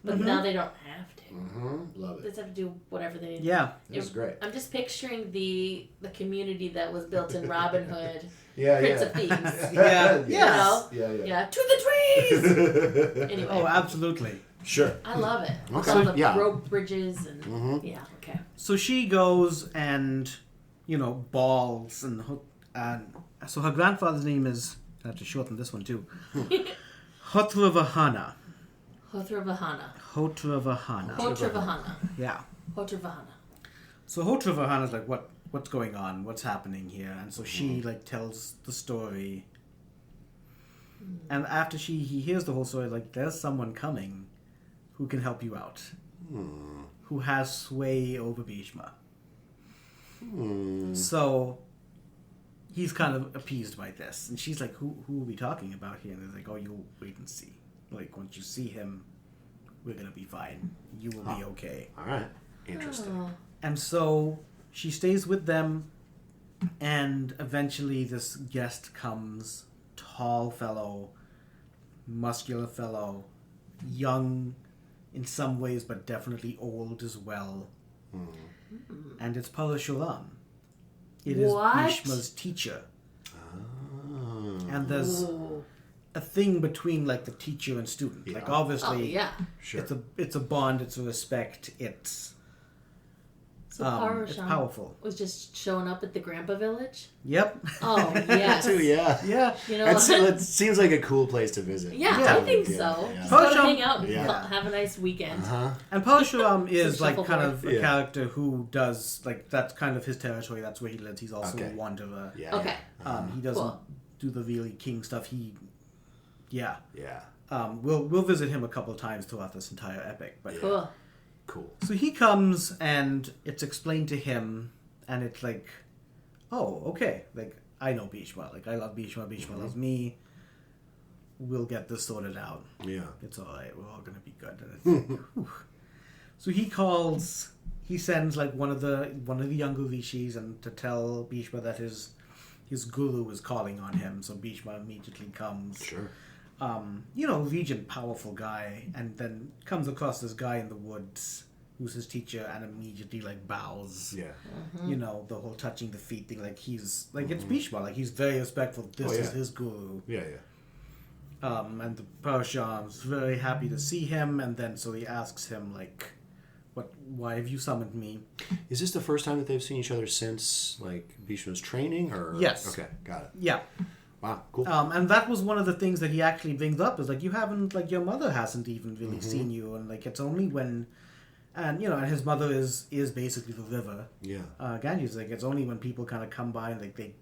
But now they don't have to. love They it. just have to do whatever they need. Yeah. It's great. I'm just picturing the community that was built in Robin Hood, Yeah, Prince yeah. of Thieves. Yeah. You Yes. know? Yeah. Yeah, to the trees! Anyway, Oh, absolutely. Sure. I love it. Okay. All the Yeah. rope bridges and yeah, okay. So she goes and bawls and so her grandfather's name is. I have to shorten this one too. Hotravahana. Hotravahana. Hotravahana. Hotravahana. Yeah. Hotravahana. So Hotravahana's what's going on? What's happening here? And so she tells the story. And after he hears the whole story, there's someone coming who can help you out. Who has sway over Bheeshma. So he's kind of appeased by this. And she's like, who are we talking about here? And they're like, oh, you'll wait and see. Once you see him, we're going to be fine. You will be okay. All right. Interesting. Oh. And so she stays with them, and eventually this guest comes, tall fellow, muscular fellow, young in some ways, but definitely old as well. And it's Parashuram. It is What? Bheeshma's teacher. And there's Ooh. a thing between the teacher and student. Yeah. Obviously, Oh, yeah. Sure. it's a bond, it's a respect, it's So it's Parasham powerful. was just showing up at the Grandpa Village? Yep. Oh, yes. Too, yeah. Yeah. You know It what? seems like a cool place to visit. Yeah, Yeah. I think Yeah, so. yeah. Just go Parasham- hang out and Yeah. have a nice weekend. And Parashuram is Some kind shuffleboard. of a Yeah. character who does that's kind of his territory. That's where he lives. He's also Okay. a wanderer. Yeah. Okay. He doesn't Cool. do the really king stuff. Yeah. We'll visit him a couple times throughout this entire epic. But Cool. Cool. so he comes and it's explained to him, and it's oh, okay. I know Bheeshma. I love Bheeshma. Bheeshma loves me. We'll get this sorted out. Yeah. It's all right. We're all gonna be good. And it's whew. So he sends one of the younger rishis and to tell Bheeshma that his guru is calling on him. So Bheeshma immediately comes. Sure. Regent, powerful guy, and then comes across this guy in the woods who's his teacher, and immediately like bows. Yeah. You know, the whole touching the feet thing. Like he's like it's Bheeshma. Like he's very respectful. This is his guru. Yeah, yeah. And the Parasham's very happy to see him, and then so he asks him like, why have you summoned me? Is this the first time that they've seen each other since like Bheeshma's training, or yes? Okay, got it. Yeah. Wow, cool. And that was one of the things that he actually brings up is like you haven't like your mother hasn't even really seen you, and like it's only when, and you know, and his mother is basically the river. Yeah. Ganges, like it's only when people kind of come by and like they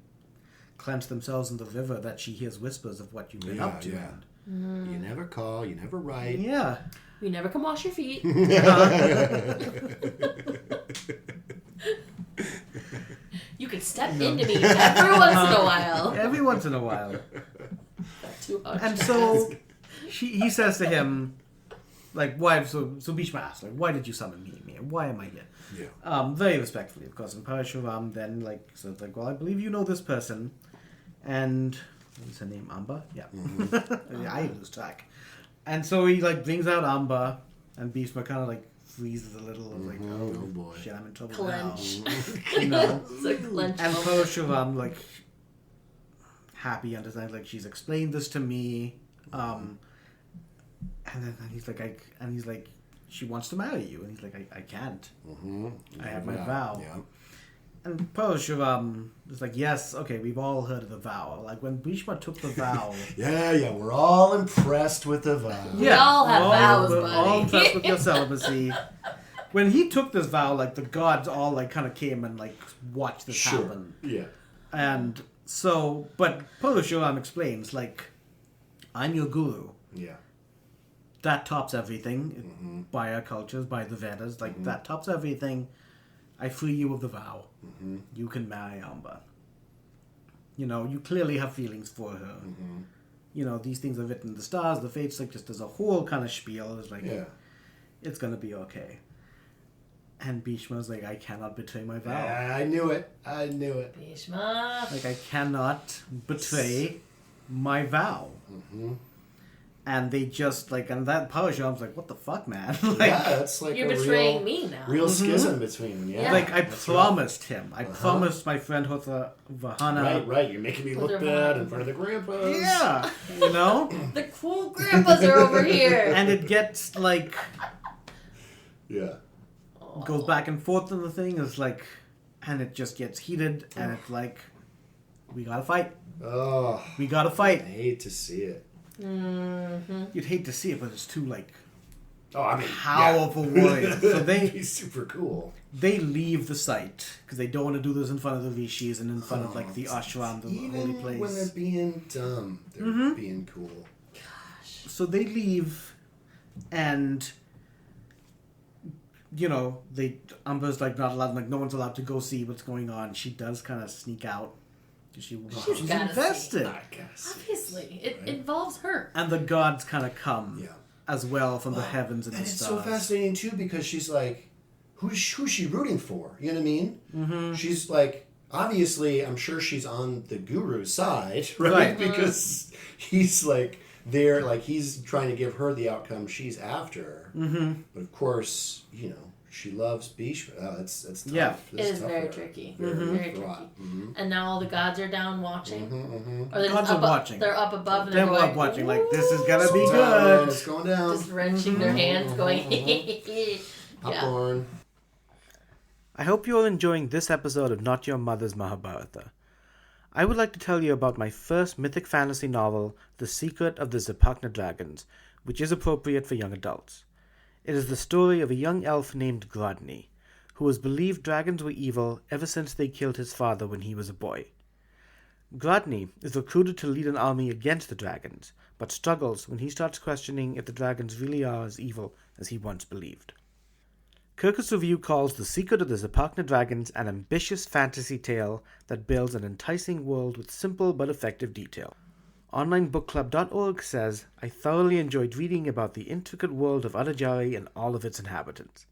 clench themselves in the river that she hears whispers of what you've been up to. Yeah. You never call, you never write. Yeah. You never come wash your feet. You can step into me every once in a while. Every once in a while. That's too much. And so he says to him, like, why? So Bheeshma asks, like, why did you summon me? Why am I here? Yeah. Very respectfully, of course. And Parashuram then like says, like, well, I believe you know this person, and what's her name? Amba? Yeah. I lose track. And so he like brings out Amba, and Bheeshma kind of like freezes a little, of like, oh boy, shit, I'm in trouble Clench. now. You know. It's a clench. And Parashuram like happy, understands like she's explained this to me, and then he's like, she wants to marry you, and he's like, I can't. I have my vow. Yeah. And Parashuram is like, yes, okay, we've all heard of the vow. Like when Bheeshma took the vow. Yeah, we're all impressed with the vow. We all have vows, buddy. All impressed with your celibacy. When he took this vow, like the gods all like kind of came and like watched this happen. Yeah. And so, but Parashuram explains, like, I'm your guru. Yeah. That tops everything by our cultures, by the Vedas. Like, that tops everything. I free you of the vow. You can marry Amba. You know, you clearly have feelings for her. You know, these things are written in the stars, the fates, like, just as a whole kind of spiel. It's like, it's going to be okay. And Bheeshma's like, I cannot betray my vow. I knew it. Bheeshma. Like, I cannot betray my vow. And they just, like, and that Parashuram's like, what the fuck, man? Like, that's like You're a betraying me now. real schism between them. Yeah. like, I promised him. I promised my friend Hotha Vahana. Right. You're making me look bad in front of the grandpas. Yeah, you know? The cool grandpas are over here. And it gets, like, Yeah. goes back and forth in the thing. It's like, and it just gets heated, and it's like, we gotta fight. Oh. We gotta fight. I hate to see it. You'd hate to see it, but it's too, like, Oh, I mean, powerful warriors. So he's super cool. they leave the site because they don't want to do this in front of the Rishis and in front of like the ashram, the holy place. Even when they're being dumb, they're being cool. So they leave, and you know, Amber's like not allowed, like no one's allowed to go see what's going on. She does kind of sneak out. She's invested. I guess. Obviously, it involves her. And the gods kind of come as well from the heavens and the It's stars. so fascinating too because she's like, who's she rooting for? You know what I mean? Mm-hmm. She's like, obviously, I'm sure she's on the guru's side, right? Because he's like there, like he's trying to give her the outcome she's after. Mm-hmm. But of course, you know, she loves Bheeshma. Oh, it's tough. Yeah. It is very tricky. Very tricky. Mm-hmm. And now all the gods are down watching. Or they're gods are watching. They're up above and They're they're going, watching like, this is gonna be Sometimes good. It's going down. just wrenching their hands going, Popcorn. I hope you are enjoying this episode of Not Your Mother's Mahabharata. I would like to tell you about my first mythic fantasy novel, The Secret of the Zapakna Dragons, which is appropriate for young adults. It is the story of a young elf named Grodny, who has believed dragons were evil ever since they killed his father when he was a boy. Grodny is recruited to lead an army against the dragons, but struggles when he starts questioning if the dragons really are as evil as he once believed. Kirkus Review calls The Secret of the Zapakna Dragons an ambitious fantasy tale that builds an enticing world with simple but effective detail. OnlineBookClub.org says, I thoroughly enjoyed reading about the intricate world of Adajari and all of its inhabitants.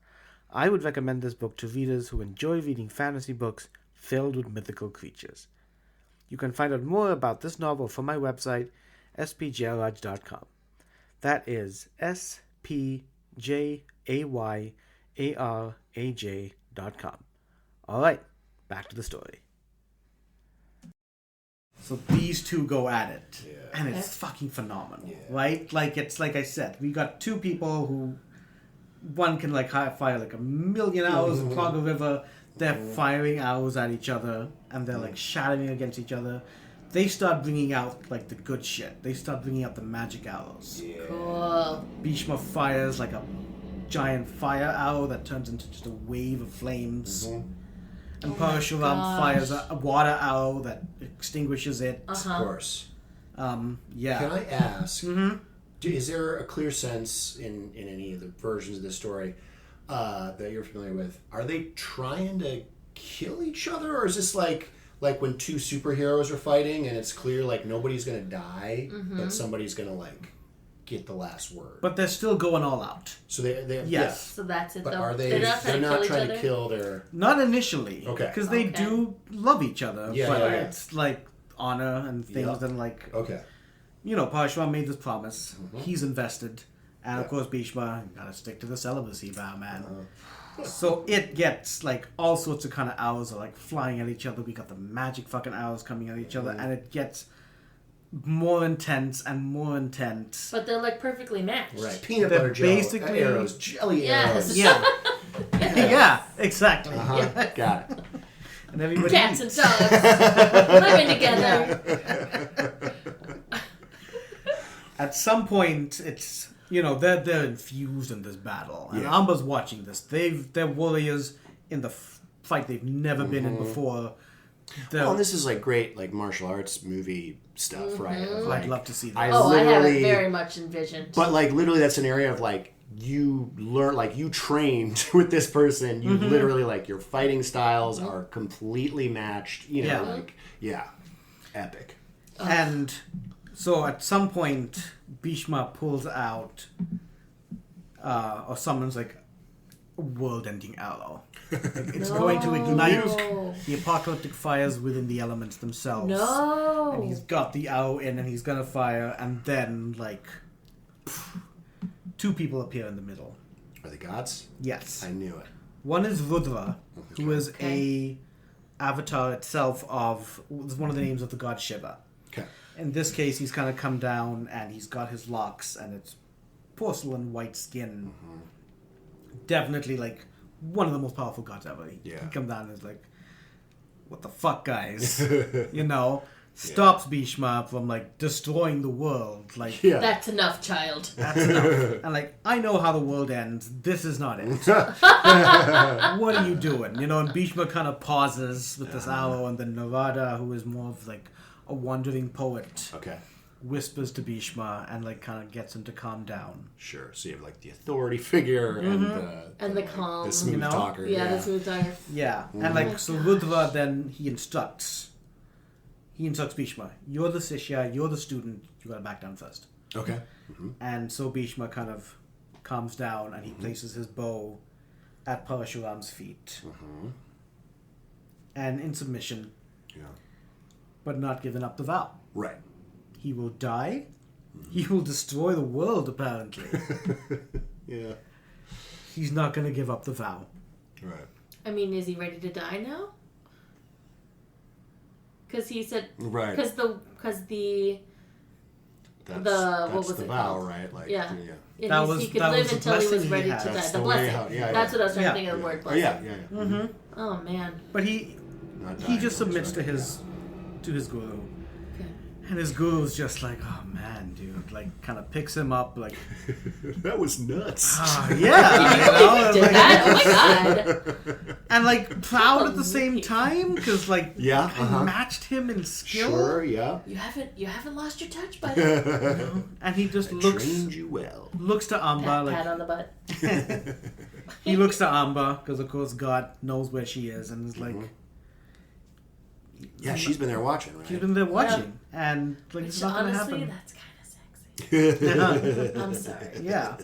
I would recommend this book to readers who enjoy reading fantasy books filled with mythical creatures. You can find out more about this novel from my website, spjayraj.com. That is spjayraj.com. araj.com. All right, back to the story. So these two go at it, and it's fucking phenomenal, right? Like, it's like I said, we got two people who, one can like fire like 1,000,000 arrows and clog a river. They're firing arrows at each other, and they're like shattering against each other. They start bringing out like the good shit. They start bringing out the magic arrows. Yeah. Cool. Bheeshma fires like a giant fire arrow that turns into just a wave of flames. And Parashuram fires a water arrow that extinguishes it. Of course. Yeah. Can I ask, is there a clear sense in any of the versions of this story that you're familiar with? Are they trying to kill each other, or is this like when two superheroes are fighting and it's clear like nobody's gonna die, but somebody's gonna like get the last word? But they're still going all out. So they Yes. So that's it. But though. are they? They're not trying to kill each other? their. Not initially. Okay. Because they Okay. do love each other. Yeah, but yeah, yeah. it's like honor and things and like, Okay. you know, Parashuram made this promise. He's invested. And of Yeah. course, Bheeshma, you gotta stick to the celibacy vow, man. So it gets like all sorts of kind of arrows are like flying at each other. We got the magic fucking arrows coming at each other, and it gets more intense and more intense. But they're like perfectly matched. Right. Peanut They're butter gel basically- arrows, jelly Yes. arrows. Yeah. Yeah, exactly. Got it. And everybody Cats eats. and dogs living together. At some point, it's, you know, they're infused in this battle, and Amba's watching this. They're warriors in the fight they've never been in before. Well, and this is like great, like martial arts movie stuff, right? Of, like, I'd love to see that. I Oh, I have it literally- very much envisioned. But like literally, that's an area of like you learn, like you trained with this person. You literally like your fighting styles are completely matched. You know, Yeah. like epic. And so at some point, Bheeshma pulls out or summons like a world-ending arrow. Like, it's going to ignite the apocalyptic fires within the elements themselves. No. And he's got the arrow in, and he's gonna fire, and then like two people appear in the middle. Are they gods? Yes. I knew it. One is Rudra, who is a avatar itself of one of the names of the god Shiva. Okay. In this case, he's kind of come down and he's got his locks and it's porcelain white skin. Definitely like one of the most powerful gods ever. He come down and is like, "What the fuck, guys?" You know, stops Bheeshma from like destroying the world. Like, That's enough, child. that's enough. And like, I know how the world ends. This is not it. What are you doing? You know, and Bheeshma kind of pauses with this arrow, and then Narada, who is more of like a wandering poet, whispers to Bheeshma and like kind of gets him to calm down. Sure. So you have like the authority figure and the calm, the smooth you know? talker. Yeah, the smooth talker. Yeah, and like so Rudra then he instructs Bheeshma, "You're the Sishya, you're the student, you gotta back down first." Okay. And so Bheeshma kind of calms down and he places his bow at Parashuram's feet. And in submission, but not giving up the vow. Right. He will die. He will destroy the world, apparently. Yeah. He's not going to give up the vow. Right. I mean, is he ready to die now? Because he said, Right. Because the That's what was the it vow, called? right? Like, Yeah. That He was- could that live was the until he was blessing he ready had. to die. That's The the way blessing. out. Yeah, That's what I was trying Yeah. to think of the word Oh blessing. yeah. Oh man. But he Not dying, just but submits to resurrecting, his guru. Okay. And his guru's just like, "Oh man, dude," like kind of picks him up like, That was nuts. yeah, you know, Did like- that? Oh my god. and like proud at the same time because like Yeah, I matched him in skill. Sure, yeah. You haven't lost your touch, buddy. And he just Trained you well. looks to Amba like Pat on the butt. he looks to Amba because of course God knows where she is and is like Yeah, she's been there watching, right? she's been there watching and like it's Which not gonna honestly, happen. that's kind of sexy. Yeah. I'm sorry. Yeah.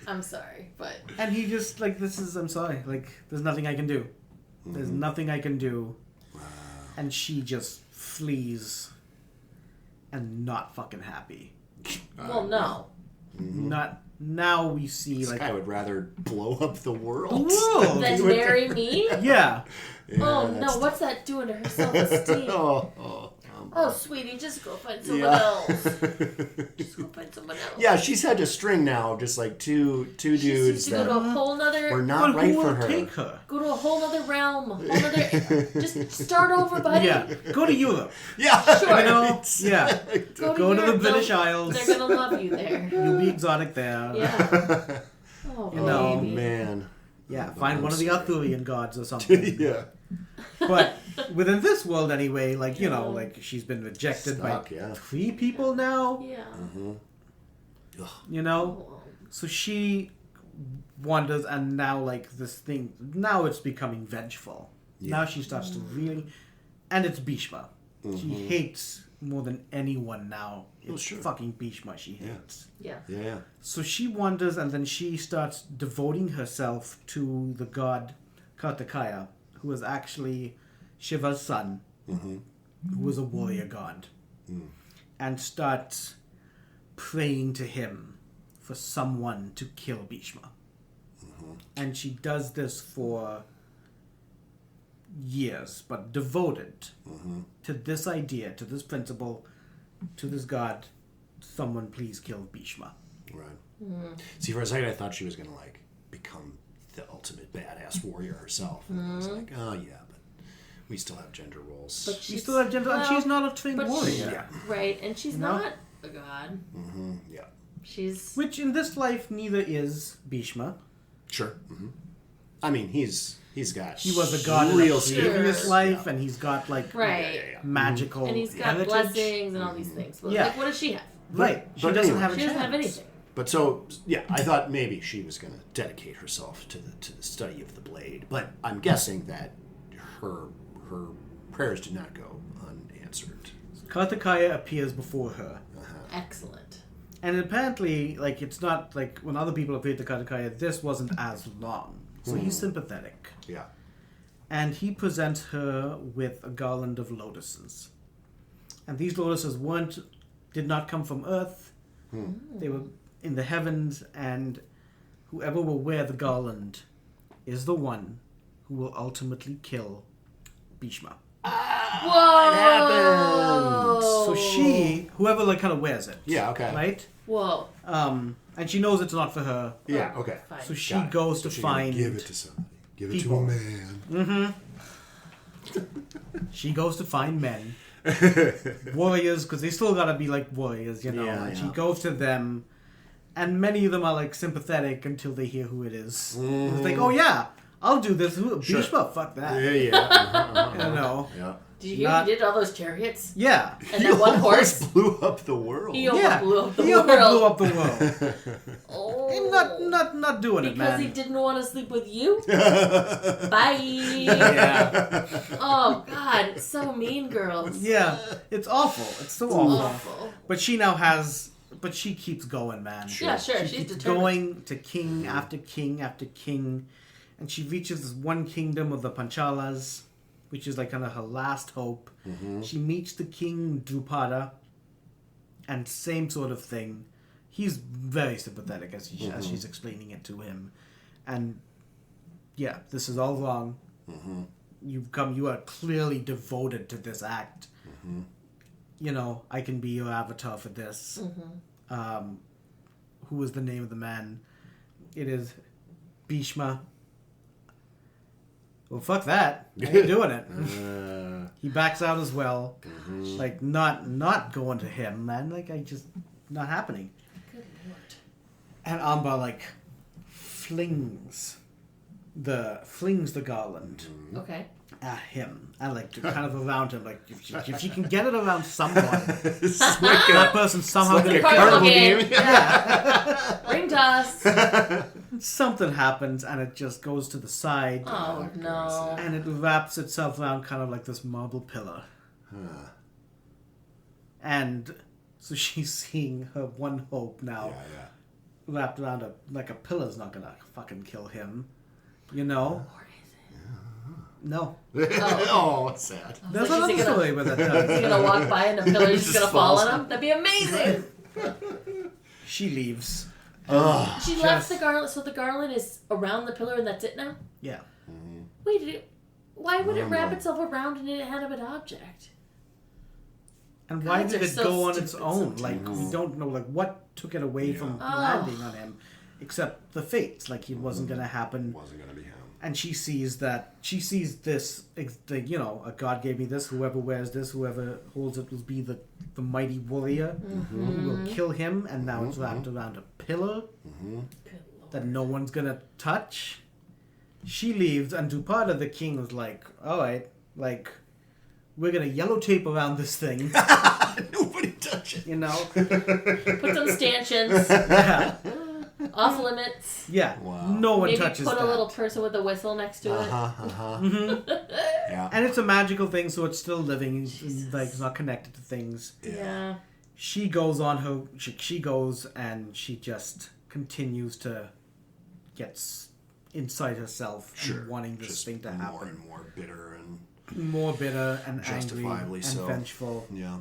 I'm sorry, but And he just like I'm sorry, like there's nothing I can do. There's nothing I can do. And she just flees and not fucking happy. well, no. Not now we see This like guy would rather blow up the the world. world. Then marry me? Yeah. Oh no, what's that doing to her self-esteem? Oh, sweetie, just go find someone else. Just go find someone else. Yeah, she's had to string now, just like two dudes She's to that go to a whole nother. were not But right who for will her. take her? Go to a whole nother realm. A whole nother. Just start over, buddy. Yeah. Go to Europe. Yeah, Sure. You know? Yeah. Go Go to the Europe, British they'll- Isles. They're gonna love you there. You'll be exotic there. Yeah. Oh, You know, Oh baby. man. Yeah. Oh, Find I'm one of the sorry. Arthurian gods or something. Yeah. But within this world anyway, like, you know, like she's been rejected Stuck, by yeah. 3 people now. Yeah. You know? Oh. So she wonders, and now like this thing, now it's becoming vengeful. Now she starts to really, and it's Bheeshma. She hates more than anyone now. It's sure. fucking Bheeshma she hates. Yeah. Yeah. So she wonders, and then she starts devoting herself to the god Kartikaya, who is actually Shiva's son, who is a warrior god, and starts praying to him for someone to kill Bheeshma. And she does this for years, but devoted to this idea, to this principle, to this god. Someone please kill Bheeshma. Right. See, for a second, I thought she was gonna like become the ultimate badass warrior herself, and I was like, oh yeah, but we still have gender roles. But She's still a gentle, and she's not a trained but warrior. Right, and she's know? not a god. Yeah. She's Which in this life neither is Bheeshma. Sure. I mean, he's got. He was a god in real a skill. previous Sure. life, and he's got like right. magical And he's got heritage. blessings and all these things. But Yeah. like, what does she have? Right. She But doesn't anyway. have a She chance. doesn't have anything. But so yeah, I thought maybe she was going to dedicate herself to the study of the blade. But I'm guessing that her prayers did not go unanswered. Kartikaya appears before her. Excellent. And apparently, like, it's not like when other people appeared to Kartikaya, this wasn't as long. So he's sympathetic. Yeah. And he presents her with a garland of lotuses. And these lotuses did not come from Earth. They were in the heavens, and whoever will wear the garland is the one who will ultimately kill Bheeshma. Whoa! So she, whoever like kind of wears it. Yeah. Okay. Right? Whoa. And she knows it's not for her. Yeah. Okay. Fine. So she Got it. goes So to she's gonna find give it to somebody. Give it people. to a man. She goes to find men. Warriors, because they still gotta be like warriors, you know. Yeah, and she yeah. goes to them, and many of them are like sympathetic until they hear who it is. It's like, oh yeah, I'll do this. Sure. Bheeshma, fuck that. Yeah. You know. Yeah. Did you hear he did all those chariots? Yeah. And that one horse? blew up the world. He almost Yeah. blew up the He world. almost blew up the world. Oh. not doing it, Because man. he didn't want to sleep with you? Bye. Yeah. Oh, God. It's so mean, girls. Yeah. It's awful. It's so awful. Awful. But she now has. But she keeps going, man. Yeah, sure. She She's keeps determined. going to king after king after king, and she reaches this one kingdom of the Panchalas, which is like kind of her last hope. She meets the king Drupada, and same sort of thing. He's very sympathetic as she's explaining it to him, and yeah, this is all wrong. You are clearly devoted to this act. You know, I can be your avatar for this. Who is the name of the man? It is Bheeshma. Well, fuck that. I ain't doing it. He backs out as well. Like, not going to him, man. Like, not happening. Good Lord. And Amba, like, flings the garland Okay. at him. And, like, kind of around him. Like, if you can get it around someone, It's like that person somehow like gonna a kill carnival him. game. Ring toss. Something happens, and it just goes to the side. Oh, no. And it wraps itself around kind of like this marble pillar. And so she's seeing her one hope now wrapped around like a pillar's not gonna fucking kill him. You know? Or is it? No. Oh, it's sad. There's Like, is he another gonna- story with it. Is he gonna walk by and the pillar's just Just gonna fall falls. on him? That'd be amazing. She leaves. She left the garland, so the garland is around the pillar and that's it now? Yeah. Wait, why would it wrap itself around an inanimate object? And why Gods did are it so go on stupid its own? sometimes. Like, we don't know, like, what took it away from landing on him, except the fates. Like, it wasn't going to happen. Wasn't going to be him. And she sees this, you know, a God gave me this, whoever wears this, whoever holds it will be the mighty warrior who will kill him, and now it's wrapped around a pillar that no one's going to touch. She leaves, and Dupada, the king, was like, all right, like, we're going to yellow tape around this thing. Nobody touch it. You know? Put some stanchions. Yeah. Off limits. Yeah. Wow. No one Maybe touches that. put a little person with a whistle next to it. Yeah. And it's a magical thing, so it's still living. Like, it's not connected to things. Yeah. She goes on her... She goes and she just continues to get inside herself and wanting this Just thing to more happen. and more bitter and More bitter and angry justifiably and so. vengeful. Yeah.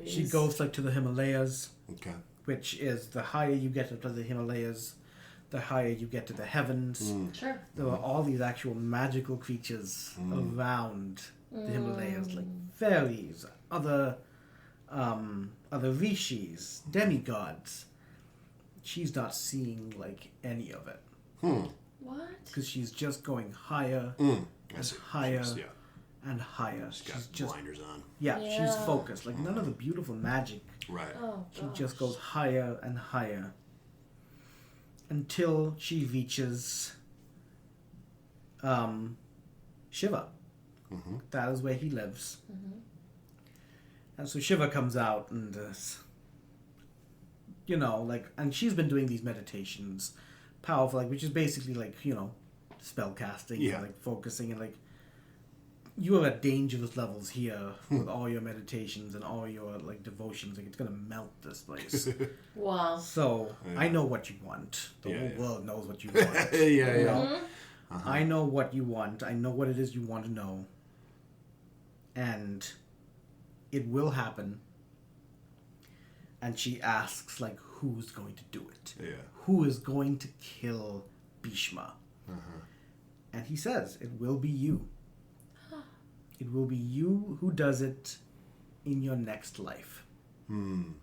She goes like to the Himalayas, Okay. which is the higher you get to the Himalayas, the higher you get to the heavens. Sure. There are all these actual magical creatures around the Himalayas, like fairies, other rishis, demigods. She's not seeing like any of it What? because she's just going higher I see. higher She's, and higher. She's She's got just blinders on. she's focused. Like none of the beautiful magic. Right. Oh, She gosh. just goes higher and higher until she reaches Shiva. That is where he lives. And so Shiva comes out and, you know, like, and she's been doing these meditations, powerful, like, which is basically like, you know, spell casting, and, like focusing, and like, you are at dangerous levels here with all your meditations and all your like devotions. Like, it's gonna melt this place. Wow. So I know what you want. The whole world knows what you want. Yeah, you yeah. know? I know what you want. I know what it is you want to know. And it will happen. And she asks, like, who's going to do it? Yeah. Who is going to kill Bheeshma? And he says, it will be you. It will be you who does it in your next life. And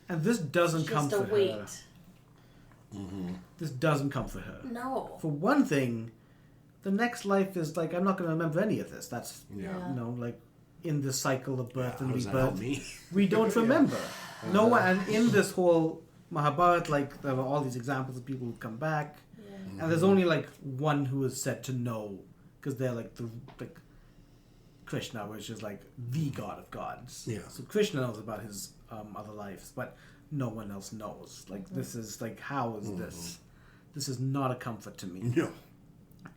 this doesn't Just comfort a wait. her. This doesn't comfort her. No. For one thing, the next life is like, I'm not going to remember any of this. That's, Yeah. you know, like in the cycle of birth and How does that help rebirth. me? We don't remember. No one, and in this whole Mahabharata, like, there are all these examples of people who come back. And there's only like one who is said to know, because they're like Krishna, which is like the god of gods. Yeah. So Krishna knows about his other lives, but no one else knows. Like, this is like, how is this? This is not a comfort to me. No.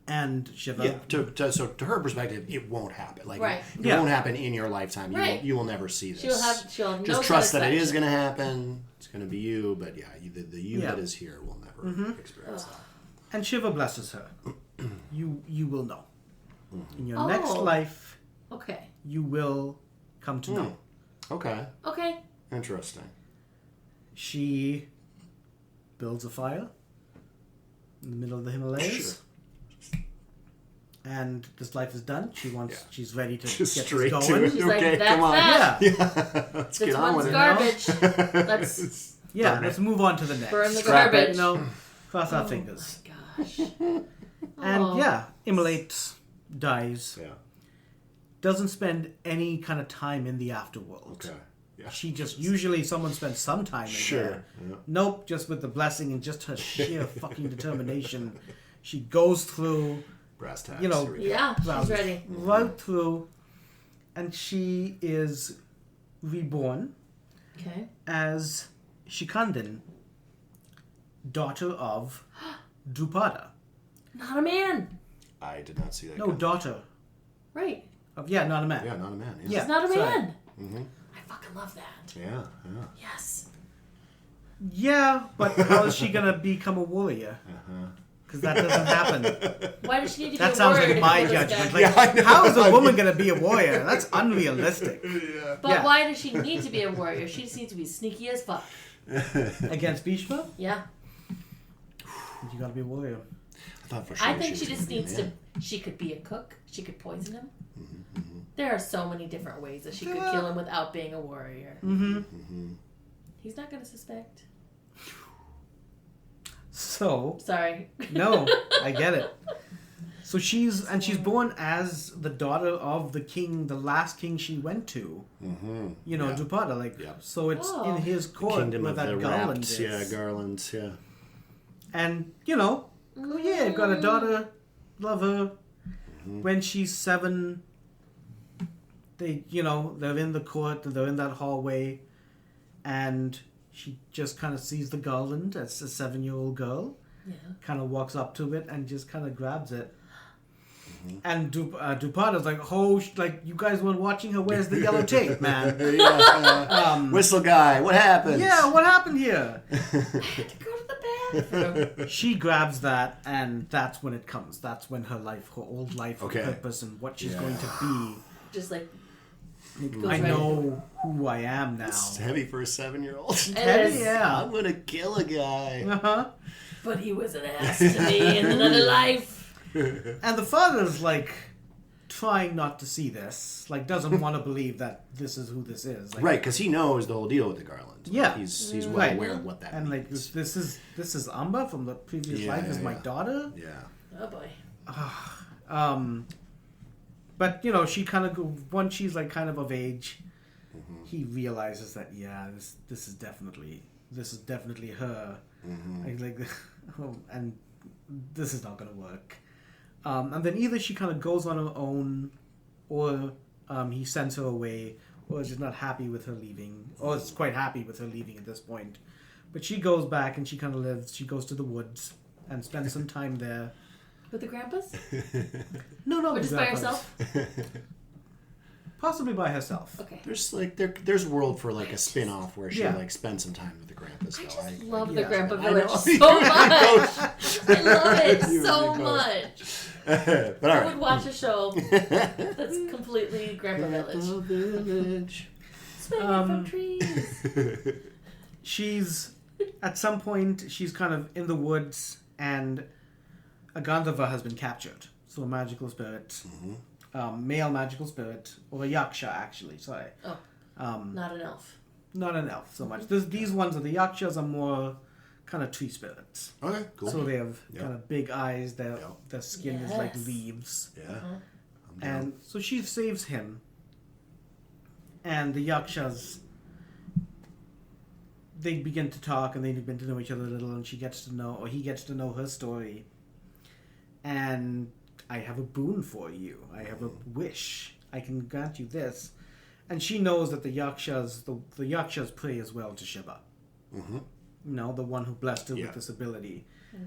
And Shiva. Yeah. So to her perspective, it won't happen. Like, Right. it won't happen in your lifetime. Right. will never see this. She'll have just no trust that it is satisfaction. going to happen. It's going to be you, but yeah, the you Yeah. that is here will never experience that. And Shiva blesses her. You will know. In your Oh. next life, Okay. you will come to know. Okay. Okay. Interesting. She builds a fire in the middle of the Himalayas. Sure. And this life is done. She's ready to Just get straight this to going. it. She's Okay, like, that's come on. that. Yeah. Let's This get on one's with it. garbage. Let's Yeah, Burn let's it. move on to the next. burn the Scrap it. garbage. You know, cross our fingers. Gosh. And Oh. yeah, immolates, dies, Yeah. doesn't spend any kind of time in the afterworld. Okay. Yeah. She just, usually someone spends some time in Sure. there. Yeah. Nope, just with the blessing and just her sheer fucking determination. She goes through, Brass tacks. you know, Here we go. Yeah, she's rounds ready. right through, and she is reborn Okay. as Shikandin, daughter of Drupada. Not a man. I did not see that. No, coming. daughter Right. of, not a man. Yeah, not a man. Yeah. He's not a sorry. man. Mm-hmm. I fucking love that. Yeah. Yes. Yeah, but how is she gonna become a warrior? Because that doesn't happen. Why does she need to be That a sounds warrior like to my kill this judgment. guy? Like, Yeah, I know. how is a woman gonna be a warrior? That's unrealistic. Yeah. But yeah. why does she need to be a warrior? She just needs to be sneaky as fuck. Against Bheeshma? Yeah. You gotta be a warrior. I thought for sure. I think she was just gonna be needs mad. to. She could be a cook. She could poison him. There are so many different ways that she could kill him without being a warrior. He's not gonna suspect. So, Sorry. no, I get it. So she's born as the daughter of the king, the last king she went to. You know, Drupada. Like, so it's in his court Kingdom where of that the garland wrapped, is. garlands, yeah. And, you know, I've got a daughter, love her. When she's 7, they're in the court, they're in that hallway, and she just kind of sees the garland as a 7-year-old girl, kind of walks up to it and just kind of grabs it. And Drupada's like, you guys weren't watching her, where's the yellow tape, man? Whistle guy, what happened? Yeah, what happened here? I had to go to the bathroom. She grabs that, and that's when it comes. That's when her old life, her purpose, and what she's going to be. Just like. I know who I am now. It's heavy for a 7-year-old. Heavy, yeah. I'm gonna kill a guy. But he was an ass to me in another life. And the father's like trying not to see this, like doesn't want to believe that this is who this is. Like, Right, because he knows the whole deal with the garland. Yeah. He's well aware of what that and means. like this is Amba from the previous life is my daughter. Yeah. Oh boy. But she kind of once she's like kind of age, he realizes that this is definitely her. And this is not gonna work. And then either she kind of goes on her own, or he sends her away, or is just not happy with her leaving, or is quite happy with her leaving at this point. But she goes back and she kind of lives. She goes to the woods and spends some time there. With the grandpas? No, Or with just by grandpas. herself? Possibly by herself. Okay. There's world for like a spin-off where she like spends some time with the grandpas. I though. just love the yeah. Grandpa I Village know. so much. I love it You so really both. much. But all I right. would watch a show that's completely Grandpa Village. Village. Swinging from trees. She's at some point she's kind of in the woods, and a Gandharva has been captured. So a magical spirit, male magical spirit, or a yaksha actually. Sorry. Oh. Not an elf. Not an elf so much. These ones are the yakshas are more kind of tree spirits. Okay, cool. So they have kind of big eyes. Their skin is like Yes. leaves. Yeah. And so she saves him. And the yakshas, they begin to talk and they begin to know each other a little, and he gets to know her story. And I have a boon for you. I have a wish. I can grant you this. And she knows that the yakshas pray as well to Shiva. The one who blessed her with this ability.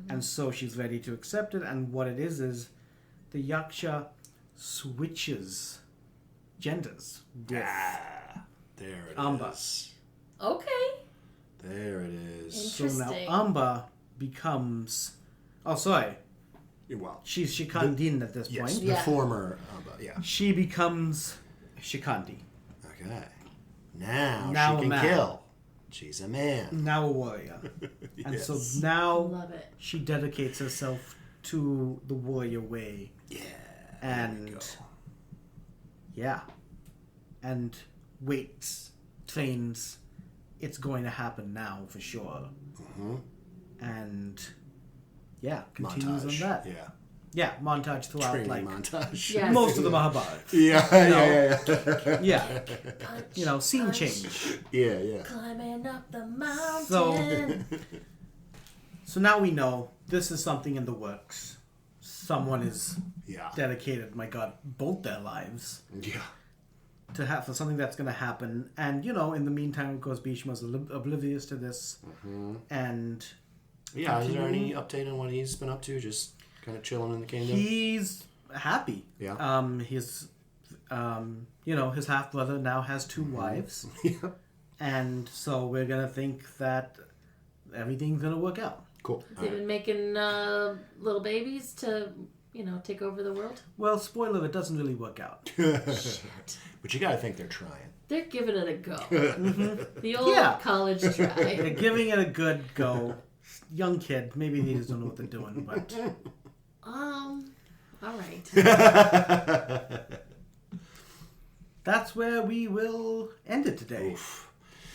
And so she's ready to accept it. And what it is the yaksha switches genders with There it Amba. is. Okay. There it is. So now Interesting. Amba becomes... Oh, sorry. Well, She's Shikandin at this yes, point. the Yeah. former Amba, yeah. She becomes Shikandi. Okay. Now Now she a can man. kill. She's a man. Now a warrior. And Yes. so now Love it. she dedicates herself to the warrior way. Yeah. And and waits, trains. It's going to happen now for sure. And continues Montage. on that. Yeah. Yeah, montage throughout Training like montage. Yeah. most of the Mahabharata. Yeah. Yeah, Punch, scene punch, change. Yeah. Climbing up the mountain. So now we know this is something in the works. Someone is Yeah. dedicated, my God, both their lives Yeah. for something that's going to happen. And in the meantime, of course, Bheeshma's oblivious to this, and Yeah, is there any update on what he's been up to? Just kind of chilling in the kingdom? he's happy. Yeah. His his half brother now has 2 wives, Yeah. and so we're gonna think that everything's gonna work out. Cool. They've been making little babies to, take over the world. Well, spoiler, it doesn't really work out. But you gotta think they're trying. They're giving it a go. The old college try. They're giving it a good go. Young kid, maybe they just don't know what they're doing, but All right. that's where we will end it today. Oof.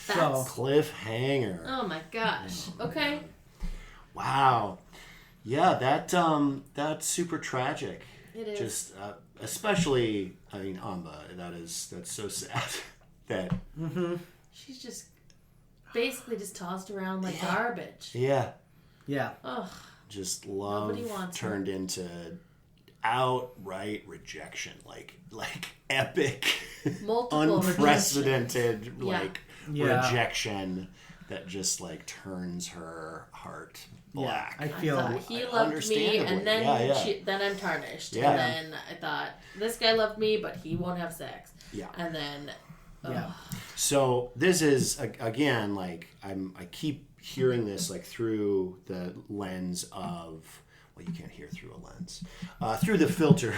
So, Cliffhanger. Oh my gosh. Okay. Wow. Yeah, that's super tragic. It is. Just especially, I mean, Amba. That's so sad. That. She's just basically just tossed around like garbage. Yeah. yeah. Ugh. Just love Nobody wants turned into outright rejection, like epic, Multiple unprecedented Yeah. rejection that just like turns her heart black. I I feel thought he loved me, and then then I'm tarnished. Yeah. And then I thought this guy loved me, but he won't have sex. Yeah. And then, So this is again like I keep hearing this like through the lens of, well, you can't hear through a lens, through the filter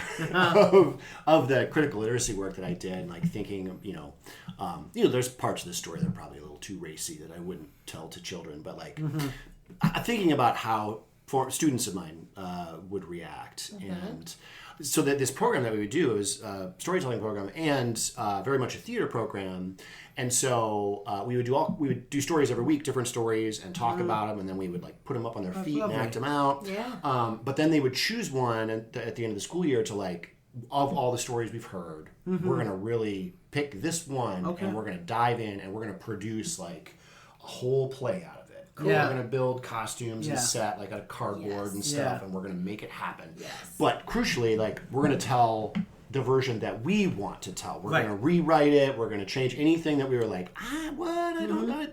of the critical literacy work that I did, and like thinking, there's parts of the story that are probably a little too racy that I wouldn't tell to children, but like thinking about how students of mine would react, and so that this program that we would do is a storytelling program and very much a theater program. And so we would do stories every week, different stories, and talk about them, and then we would like put them up on their feet and act them out. Yeah. But then they would choose one at the end of the school year to like, of all the stories we've heard, we're gonna really pick this one, and we're gonna dive in, and we're gonna produce like a whole play out of it. Cool. Yeah. We're gonna build costumes and set like out of cardboard and stuff, and we're gonna make it happen. Yes. But crucially, like we're gonna tell the version that we want to tell. We're going to rewrite it. We're going to change anything that we were like, what? I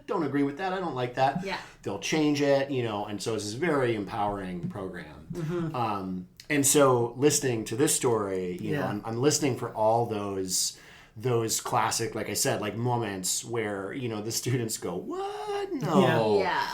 don't agree with that. I don't like that. Yeah. They'll change it, and so it's this very empowering program. And so listening to this story, I'm listening for all those classic, like I said, like moments where, the students go, what? No. Yeah.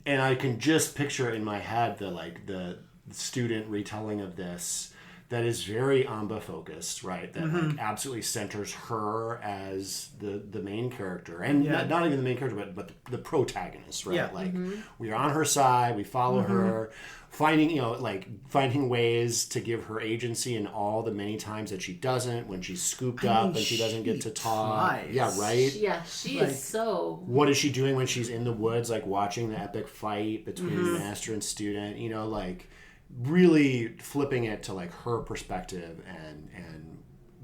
And I can just picture in my head the student retelling of this that is very Amba focused, right? That like absolutely centers her as the main character, and not even the main character, but the protagonist, right? Yeah. Like we're on her side, we follow her, finding ways to give her agency in all the many times that she doesn't, when she's scooped up and she doesn't get to talk. Tries. Yeah, right. She is so. What is she doing when she's in the woods, like watching the epic fight between master and student? Really flipping it to like her perspective and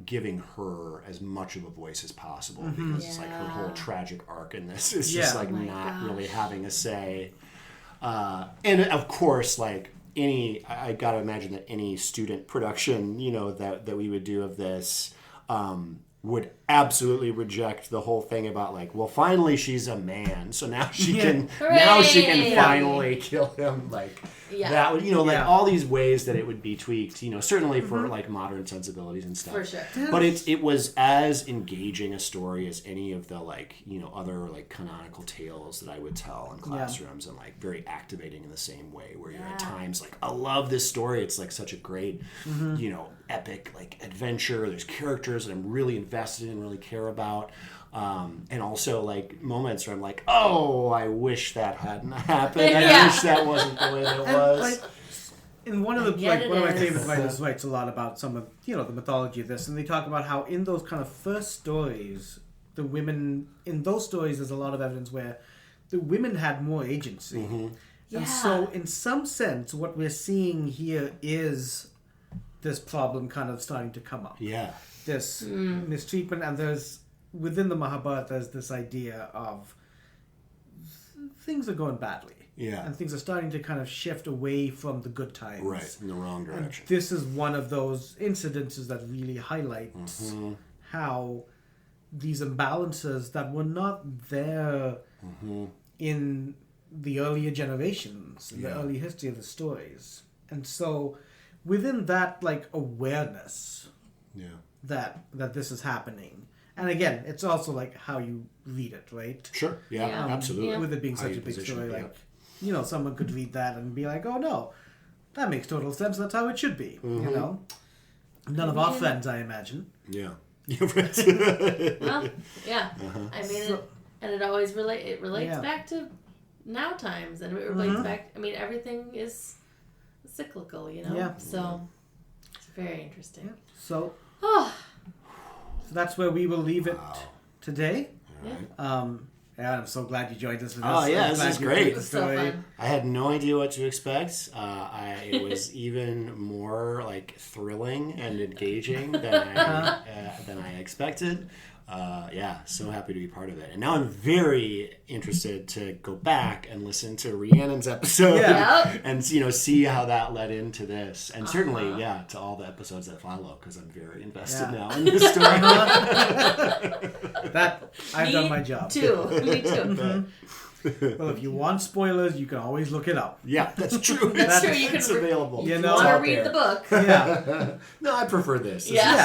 giving her as much of a voice as possible, because it's like her whole tragic arc in this is just like not really having a say. And of course, like I gotta imagine that any student production, that we would do of this, would absolutely reject the whole thing about like, well, finally she's a man, so now she can finally kill him, like that would, like all these ways that it would be tweaked, certainly for like modern sensibilities and stuff. For sure. But it was as engaging a story as any of the like, other like canonical tales that I would tell in classrooms, and like very activating in the same way, where you're at times like, I love this story. It's like such a great, epic like adventure. There's characters that I'm really invested in, really care about. And also like moments where I'm like, oh, I wish that hadn't happened. I wish that wasn't the way that it was. Like, in one of my favorite writers writes a lot about some of the mythology of this, and they talk about how in those kind of first stories, the women in those stories, there's a lot of evidence where the women had more agency, and so in some sense, what we're seeing here is this problem kind of starting to come up. Yeah, this mistreatment, and there's. Within the Mahabharata, there's this idea of things are going badly. Yeah. And things are starting to kind of shift away from the good times. Right, in the wrong direction. And this is one of those incidences that really highlight how these imbalances that were not there in the earlier generations, in the early history of the stories. And so within that like awareness that this is happening. And again, it's also like how you read it, right? Sure. Yeah, absolutely. With it being such a big story, like, someone could read that and be like, oh no, that makes total sense. That's how it should be, None of our friends, I imagine. Yeah. Well, yeah. I mean, and it always relates back to now times, and it relates back. I mean, everything is cyclical, you know. Yeah. So it's very interesting. Yeah. So that's where we will leave it today. Yeah. Yeah, I'm so glad you joined us for this. Oh, yeah, this is great. The It's so story. fun. I had no idea what to expect. It was even more like thrilling and engaging than I expected. So happy to be part of it. And now I'm very interested to go back and listen to Rhiannon's episode and see how that led into this. And certainly, to all the episodes that follow, because I'm very invested now in this story. That I've done my job. Me too. Well, if you want spoilers, you can always look it up. Yeah, that's true. That's true. You can It's available. You You know, want out to read there. the book? Yeah, No, I prefer this. Yeah.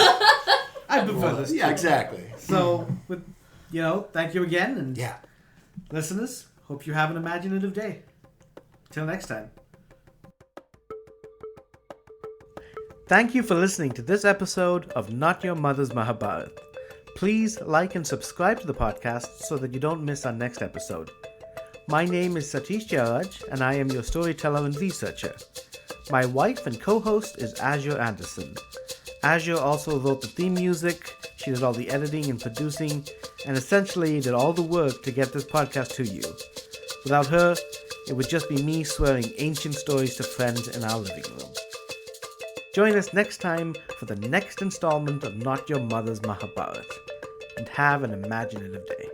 I prefer this. Yeah, too. exactly. So, thank you again, and Yeah. listeners, hope you have an imaginative day. Till next time. Thank you for listening to this episode of Not Your Mother's Mahabharat. Please like and subscribe to the podcast so that you don't miss our next episode. My name is Satish Jairaj, and I am your storyteller and researcher. My wife and co-host is Azure Anderson. Azure also wrote the theme music, she did all the editing and producing, and essentially did all the work to get this podcast to you. Without her, it would just be me swearing ancient stories to friends in our living room. Join us next time for the next installment of Not Your Mother's Mahabharat, and have an imaginative day.